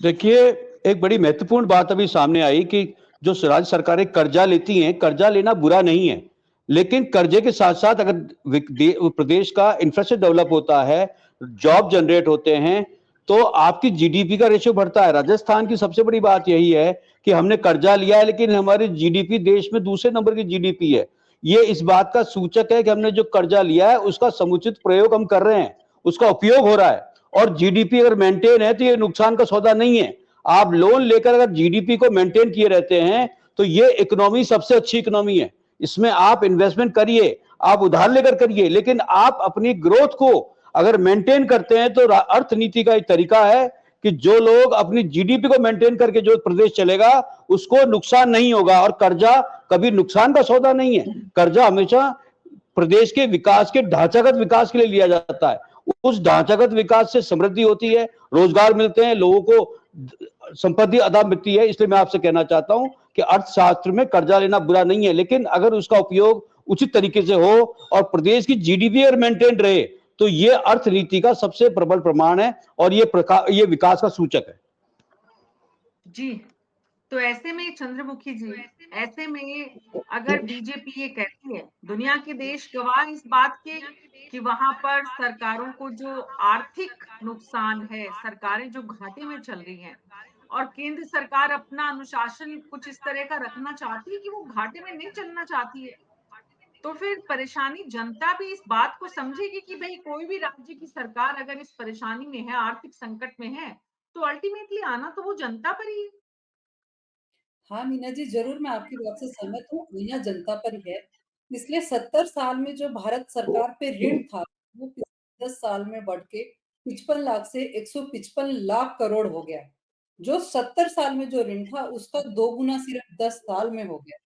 Speaker 5: देखिए, एक बड़ी महत्वपूर्ण बात अभी सामने आई कि जो राज्य सरकारें कर्जा लेती हैं, कर्जा लेना बुरा नहीं है, लेकिन कर्जे के साथ साथ अगर प्रदेश का इंफ्रास्ट्रक्चर डेवलप होता है, जॉब जनरेट होते हैं, तो आपकी जीडीपी का रेशियो बढ़ता है। राजस्थान की सबसे बड़ी बात यही है कि हमने कर्जा लिया है, लेकिन हमारी जीडीपी देश में दूसरे नंबर की जीडीपी है। ये इस बात का सूचक है कि हमने जो कर्जा लिया है उसका समुचित प्रयोग हम कर रहे हैं, उसका उपयोग हो रहा है। और जीडीपी अगर मेंटेन है तो ये नुकसान का सौदा नहीं है। आप लोन लेकर अगर जीडीपी को मेंटेन किए रहते हैं तो ये इकोनॉमी सबसे अच्छी इकोनॉमी है। इसमें आप इन्वेस्टमेंट करिए, आप उधार लेकर करिए, लेकिन आप अपनी ग्रोथ को अगर मेंटेन करते हैं तो अर्थनीति का एक तरीका है कि जो लोग अपनी जीडीपी को मेंटेन करके जो प्रदेश चलेगा उसको नुकसान नहीं होगा। और कर्जा कभी नुकसान का सौदा नहीं है। कर्जा हमेशा प्रदेश के विकास के ढांचागत विकास के लिए लिया जाता है। उस ढांचागत विकास से समृद्धि होती है, रोजगार मिलते हैं, लोगों को संपत्ति अदा मिलती है। इसलिए मैं आपसे कहना चाहता हूं कि अर्थशास्त्र में कर्जा लेना बुरा नहीं है, लेकिन अगर उसका उपयोग उचित तरीके से हो और प्रदेश की जीडीपी अगर मेंटेन रहे तो ये अर्थनीति का सबसे प्रबल प्रमाण है और ये विकास का सूचक है।
Speaker 1: जी, तो ऐसे में चंद्रमुखी जी, ऐसे में अगर बीजेपी ये कहती है, दुनिया के देश गवाह इस बात के कि वहां पर सरकारों को जो आर्थिक नुकसान है, सरकारें जो घाटे में चल रही हैं और केंद्र सरकार अपना अनुशासन कुछ इस तरह का रखना चाहती है कि वो घाटे में नहीं चलना चाहती है, तो फिर परेशानी जनता भी इस बात को समझेगी कि भाई कोई भी राज्य की सरकार अगर इस परेशानी में है, आर्थिक संकट में है, तो अल्टीमेटली आना तो वो जनता पर ही है।
Speaker 4: हाँ, मीना जी, ज़रूर मैं आपकी बात से सहमत हूँ, आईना जनता पर ही है। इसलिए 70 साल में जो भारत सरकार पे ऋण था, वो पिछले 10 साल में बढ़ के 55 लाख से 155 लाख करोड़ हो गया। जो 70 साल में जो ऋण था, उसका 2 गुना सिर्फ 10 साल में हो गया।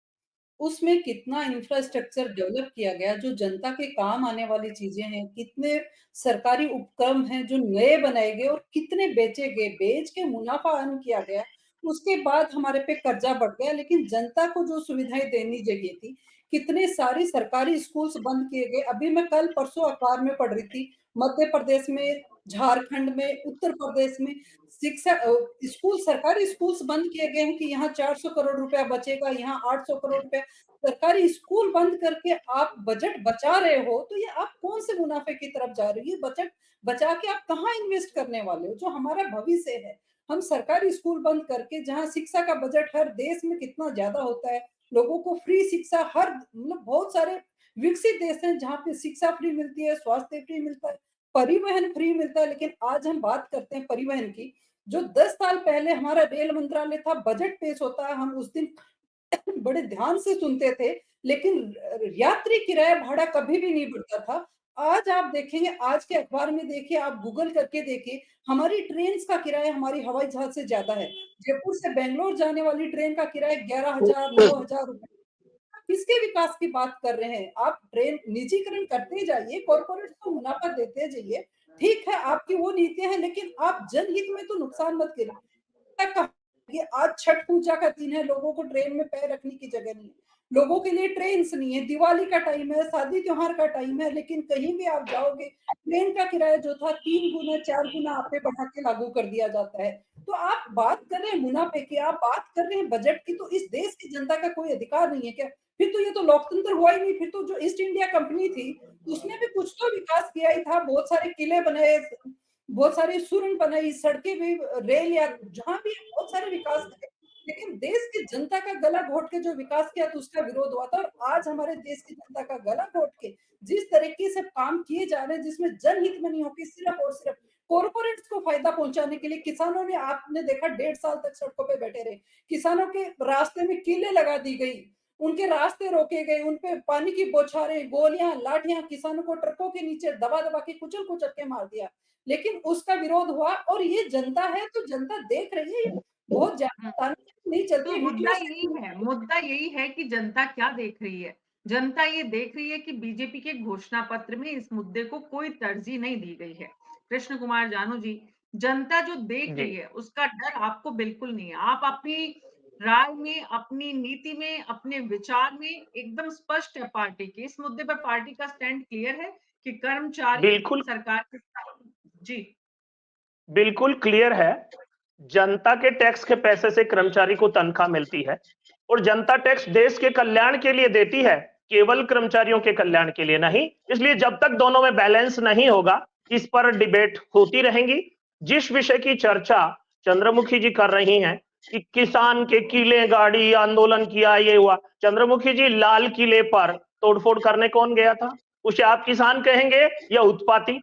Speaker 4: उसमें कितना इंफ्रास्ट्रक्चर डेवलप किया गया, जो जनता के काम आने वाली चीज़ें हैं, कितने सरकारी उपक्रम हैं जो नए बनाए गए और कितने बेचे गए, बेच के मुनाफ़ा अर्न किया गया। उसके बाद हमारे पे कर्ज़ा बढ़ गया, लेकिन जनता को जो सुविधाएँ देनी चाहिए थी, कितने सारे सरकारी स्कूल्स बंद किए गए। अभी मैं कल-परसों अखबार में पढ़ रही थी, मध्य प्रदेश में, झारखंड में, उत्तर प्रदेश में स्कूल सरकारी स्कूल्स बंद किए गए हैं कि यहाँ 400 करोड़ रुपया बचेगा, यहाँ 800 करोड़ रुपया। सरकारी स्कूल बंद करके आप बजट बचा रहे हो, तो ये आप कौन से मुनाफे की तरफ जा रहे हो? ये बजट बचा के आप कहाँ इन्वेस्ट करने वाले हो? जो हमारा भविष्य है। हम सरकारी स्कूल बंद करके, जहाँ शिक्षा का बजट हर देश में कितना ज़्यादा होता है, लोगों को फ्री शिक्षा हर मतलब बहुत सारे विकसित देश हैं जहाँ पे शिक्षा फ्री मिलती है, स्वास्थ्य फ्री मिलता है, परिवहन फ्री मिलता है। लेकिन आज हम बात करते हैं परिवहन की, जो 10 साल पहले हमारा रेल मंत्रालय था, बजट पेश होता है, हम उस दिन बड़े ध्यान से सुनते थे, लेकिन यात्री किराया भाड़ा कभी भी नहीं बढ़ता था। आज आप देखेंगे, आज के अखबार में देखिए, आप गूगल करके देखिए, हमारी ट्रेन्स का किराया हमारी हवाई जहाज से ज़्यादा है। जयपुर से बैंगलोर जाने वाली ट्रेन का किराया 11,000 9,000 रुपए। किसके विकास की बात कर रहे हैं? आप ट्रेन निजीकरण करते जाइए, कॉर्पोरेट को मुनाफ़ा देते जाइए। ठीक है, आपकी वो नीतियाँ हैं, लेकिन आप जनहित में तो नुकसान मत करिए। ये आज छठ पूजा का दिन है, लोगों को ट्रेन में पैर रखने की जगह नहीं है। लोगों के लिए ट्रेन्स नहीं है, दिवाली का टाइम है, शादी त्योहार का टाइम है, लेकिन कहीं भी आप जाओगे, ट्रेन का किराया जो था 3 गुना 4 गुना आप पे बढ़ा के लागू कर दिया जाता है। तो आप बात कर रहे हैं मुनाफ़े की, आप बात कर रहे हैं बजट की, तो इस देश की जनता का कोई अधिकार नहीं है क्या? फिर तो ये तो लोकतंत्र हुआ ही नहीं, फिर तो जो ईस्ट इंडिया कंपनी थी, उसने भी कुछ तो विकास किया ही था, बहुत सारे किले बनाए, बहुत सारी सुरंग बनाई, सड़कें भी, रेल या जहाँ भी बहुत सारे विकास करे। लेकिन देश की जनता का गला घोट के जो विकास किया तो उसका विरोध हुआ था, और आज हमारे देश की जनता का गला घोट के जिस तरीके से काम किए जा रहे हैं, जिसमें जनहित में नहीं होके सिर्फ और सिर्फ कॉर्पोरेट्स को फायदा पहुंचाने के लिए, किसानों ने, आपने देखा 1.5 साल तक सड़कों पे बैठे रहे, किसानों के रास्ते में कीलें लगा दी गई, उनके रास्ते रोके गए, उनपे पानी की बौछारें, गोलियां, लाठियां, किसानों को ट्रकों के नीचे दबा-दबा के कुचल-कुचल के मार दिया। लेकिन उसका विरोध हुआ, और ये जनता है तो जनता देख रही है, ये बहुत ज्यादा तानाशाही नहीं
Speaker 1: तो
Speaker 4: चलती,
Speaker 1: मुद्दा यही है कि जनता क्या देख रही है? जनता ये देख रही है कि बीजेपी के घोषणा पत्र में इस मुद्दे को कोई तरजीह नहीं दी गई है। कृष्ण कुमार जानू जी, जनता जो देख
Speaker 2: जी
Speaker 1: रही है, उसका डर आपको बिल्कुल नहीं है। आप अपनी राय में, अपनी नीति में, अपने विचार में एकदम स्पष्ट है पार्टी की। इस मुद्दे पर पार्टी का स्टैंड क्लियर है कि कर्मचारी
Speaker 2: बिल्कुल,
Speaker 1: सरकार के साथ। जी।
Speaker 2: बिल्कुल क्लियर है। जनता के टैक्स के पैसे से कर्मचारी को तनख्वाह मिलती है और जनता टैक्स देश के कल्याण के लिए देती है, केवल कर्मचारियों के कल्याण के लिए नहीं। इसलिए जब तक दोनों में बैलेंस नहीं होगा, इस पर डिबेट होती रहेंगी। जिस विषय की चर्चा चंद्रमुखी जी कर रही हैं कि किसान के किले गाड़ी आंदोलन किया, ये हुआ, चंद्रमुखी जी, लाल किले पर तोड़फोड़ करने कौन गया था? उसे आप किसान कहेंगे या उत्पाती?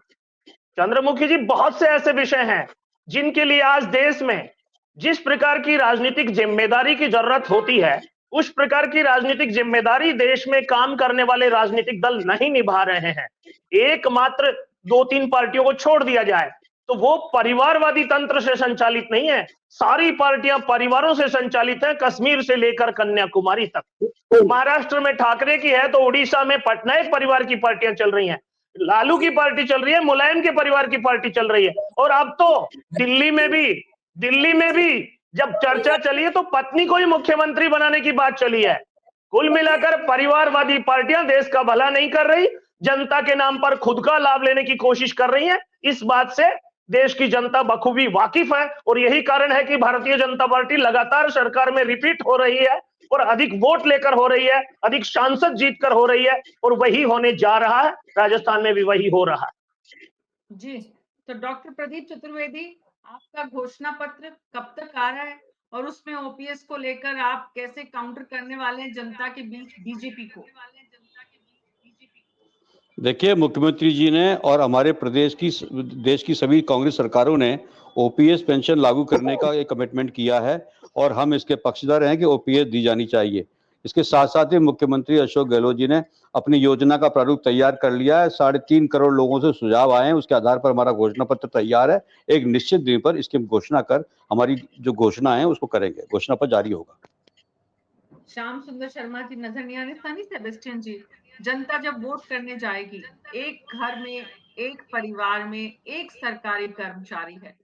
Speaker 2: चंद्रमुखी जी, बहुत से ऐसे विषय हैं जिनके लिए आज देश में जिस प्रकार की राजनीतिक जिम्मेदारी की जरूरत होती है, उस प्रकार की राजनीतिक जिम्मेदारी देश में काम करने वाले राजनीतिक दल नहीं निभा रहे हैं। एकमात्र 2-3 पार्टियों को छोड़ दिया जाए तो वो परिवारवादी तंत्र से संचालित नहीं है। सारी पार्टियां परिवारों से संचालित हैं, कश्मीर से लेकर कन्याकुमारी तक। महाराष्ट्र में ठाकरे की है तो उड़ीसा में पटनायक परिवार की पार्टियां चल रही हैं, लालू की पार्टी चल रही है, मुलायम के परिवार की पार्टी चल रही है, और अब तो दिल्ली में भी जब चर्चा चली है तो पत्नी को ही मुख्यमंत्री बनाने की बात चली है। कुल मिलाकर परिवारवादी पार्टियां देश का भला नहीं कर रही, जनता के नाम पर खुद का लाभ लेने की कोशिश कर रही हैं। इस बात से देश की जनता बखूबी वाकिफ है और यही कारण है कि भारतीय जनता पार्टी लगातार सरकार में रिपीट हो रही है और अधिक वोट लेकर हो रही है, अधिक सांसद जीतकर हो रही है और वही होने जा रहा है। राजस्थान में भी वही हो रहा है।
Speaker 1: जी, तो डॉक्टर प्रदीप चतुर्वेदी, आपका घोषणा पत्र कब तक आ रहा है और उसमें ओपीएस को लेकर आप कैसे काउंटर करने वाले हैं जनता के बीच बीजेपी को?
Speaker 5: देखिए, मुख्यमंत्री जी ने और हमारे देश की सभी कांग्रेस सरकारों ने ओपीएस पेंशन लागू करने का एक कमिटमेंट किया है और हम इसके पक्षधर हैं कि ओपीएस दी जानी चाहिए। इसके साथ साथ ही मुख्यमंत्री अशोक गहलोत जी ने अपनी योजना का प्रारूप तैयार कर लिया है। 3.5 करोड़ लोगों से सुझाव आए हैं, उसके आधार पर हमारा घोषणा पत्र तैयार है। एक निश्चित दिन पर इसकी घोषणा कर हमारी जो घोषणा है उसको करेंगे, घोषणा पत्र जारी होगा।
Speaker 1: श्याम सुंदर शर्मा जी नजर नहीं आ रहे, सनी सेबेस्टियन जी, जनता जब वोट करने जाएगी, एक घर में, एक परिवार में एक सरकारी कर्मचारी है,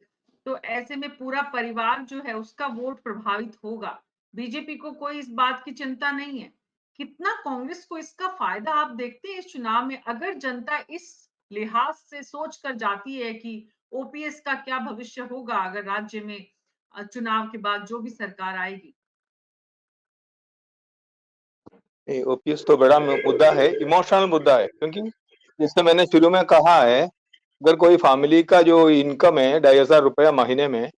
Speaker 1: तो ऐसे में पूरा परिवार जो है उसका वोट प्रभावित होगा। बीजेपी को कोई इस बात की चिंता नहीं है। कितना कांग्रेस को इसका फायदा आप देखते हैं इस चुनाव में, अगर जनता इस लिहाज से सोच कर जाती है कि ओपीएस का क्या भविष्य होगा अगर राज्य में चुनाव के बाद जो भी सरकार आएगी?
Speaker 3: ओपीएस तो बड़ा मुद्दा है, इमोशनल मुद्दा है, क्योंकि जैसे मैंने शुरू में कहा है, अगर कोई फैमिली का जो इनकम है 2,500 रुपया महीने में,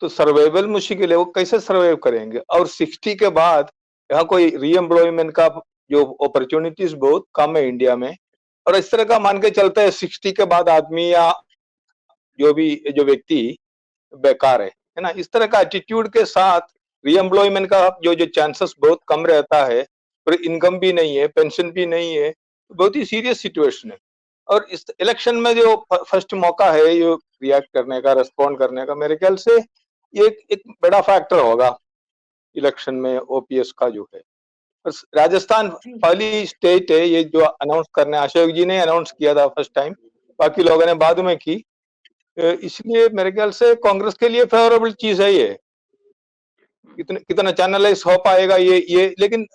Speaker 3: तो सर्वाइवल मुश्किल है, वो कैसे सर्वाइव करेंगे? और 60 के बाद यहाँ कोई रीएम्प्लॉयमेंट का जो अपॉर्चुनिटीज बहुत कम है इंडिया में, और इस तरह का मान के चलते हैं 60 के बाद आदमी या जो व्यक्ति बेकार है ना? इस तरह का एटीट्यूड के साथ रीएम्प्लॉयमेंट का जो चांसेस बहुत कम रहता है, और इनकम भी नहीं है, पेंशन भी नहीं है, बहुत ही सीरियस सिचुएशन है। और इस इलेक्शन में जो फर्स्ट मौका है ये रिएक्ट करने का, रेस्पॉन्ड करने का, मेरे ख्याल से ये एक बड़ा फैक्टर होगा इलेक्शन में ओपीएस का जो है। राजस्थान पहली स्टेट है ये जो अनाउंस करने, अशोक जी ने अनाउंस किया था फर्स्ट टाइम, बाकी लोगों ने बाद में की। इसलिए मेरे ख्याल से कांग्रेस के लिए फेवरेबल चीज है ये। कितना चैनलाइज हो पाएगा ये, लेकिन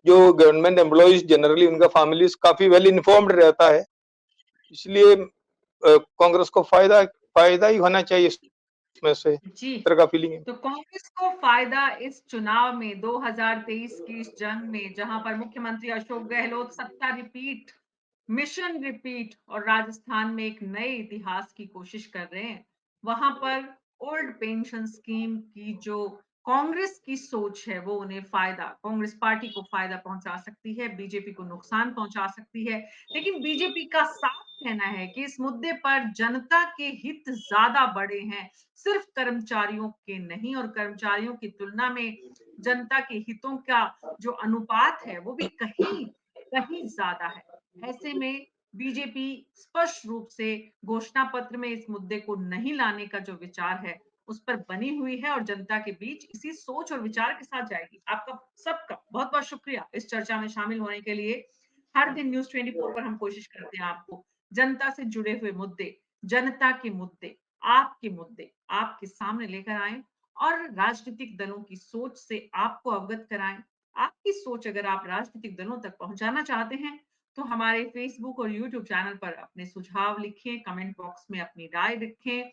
Speaker 3: जो गवर्नमेंट एम्प्लॉइज जनरली उनका फैमिलीज काफी वेल इन्फॉर्म्ड रहता है, इसलिए कांग्रेस को फायदा ही होना चाहिए इसमें से,
Speaker 1: जी,
Speaker 3: इस तरह का फीलिंग है।
Speaker 1: तो कांग्रेस को फायदा इस चुनाव में 2023 की इस जंग में, जहां पर मुख्यमंत्री अशोक गहलोत सत्ता रिपीट, मिशन रिपीट और राजस्थान में एक नए इतिहास की कोशिश कर रहे हैं, वहां पर ओल्ड पेंशन स्कीम की जो कांग्रेस की सोच है वो उन्हें फायदा, कांग्रेस पार्टी को फायदा पहुंचा सकती है, बीजेपी को नुकसान पहुंचा सकती है। लेकिन बीजेपी का साफ कहना है कि इस मुद्दे पर जनता के हित ज्यादा बड़े हैं, सिर्फ कर्मचारियों के नहीं, और कर्मचारियों की तुलना में जनता के हितों का जो अनुपात है वो भी कहीं कहीं ज्यादा है। ऐसे में बीजेपी स्पष्ट रूप से घोषणा पत्र में इस मुद्दे को नहीं लाने का जो विचार है उस पर बनी हुई है और जनता के बीच इसी सोच और विचार के साथ जाएगी। आपका सबका बहुत बहुत शुक्रिया इस चर्चा में शामिल होने के लिए। हर दिन न्यूज़ 24 पर हम कोशिश करते हैं आपको जनता से जुड़े हुए मुद्दे, जनता के मुद्दे आपके सामने लेकर आए और राजनीतिक दलों की सोच से आपको अवगत कराएं। आपकी सोच अगर आप राजनीतिक दलों तक पहुंचाना चाहते हैं तो हमारे फेसबुक और यूट्यूब चैनल पर अपने सुझाव लिखें, कमेंट बॉक्स में अपनी राय लिखें,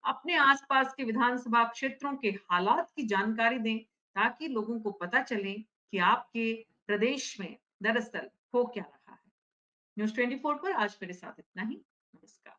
Speaker 1: अपने आसपास के विधानसभा क्षेत्रों के हालात की जानकारी दें ताकि लोगों को पता चले कि आपके प्रदेश में दरअसल हो क्या रहा है। न्यूज़ 24 पर आज मेरे साथ इतना ही। नमस्कार।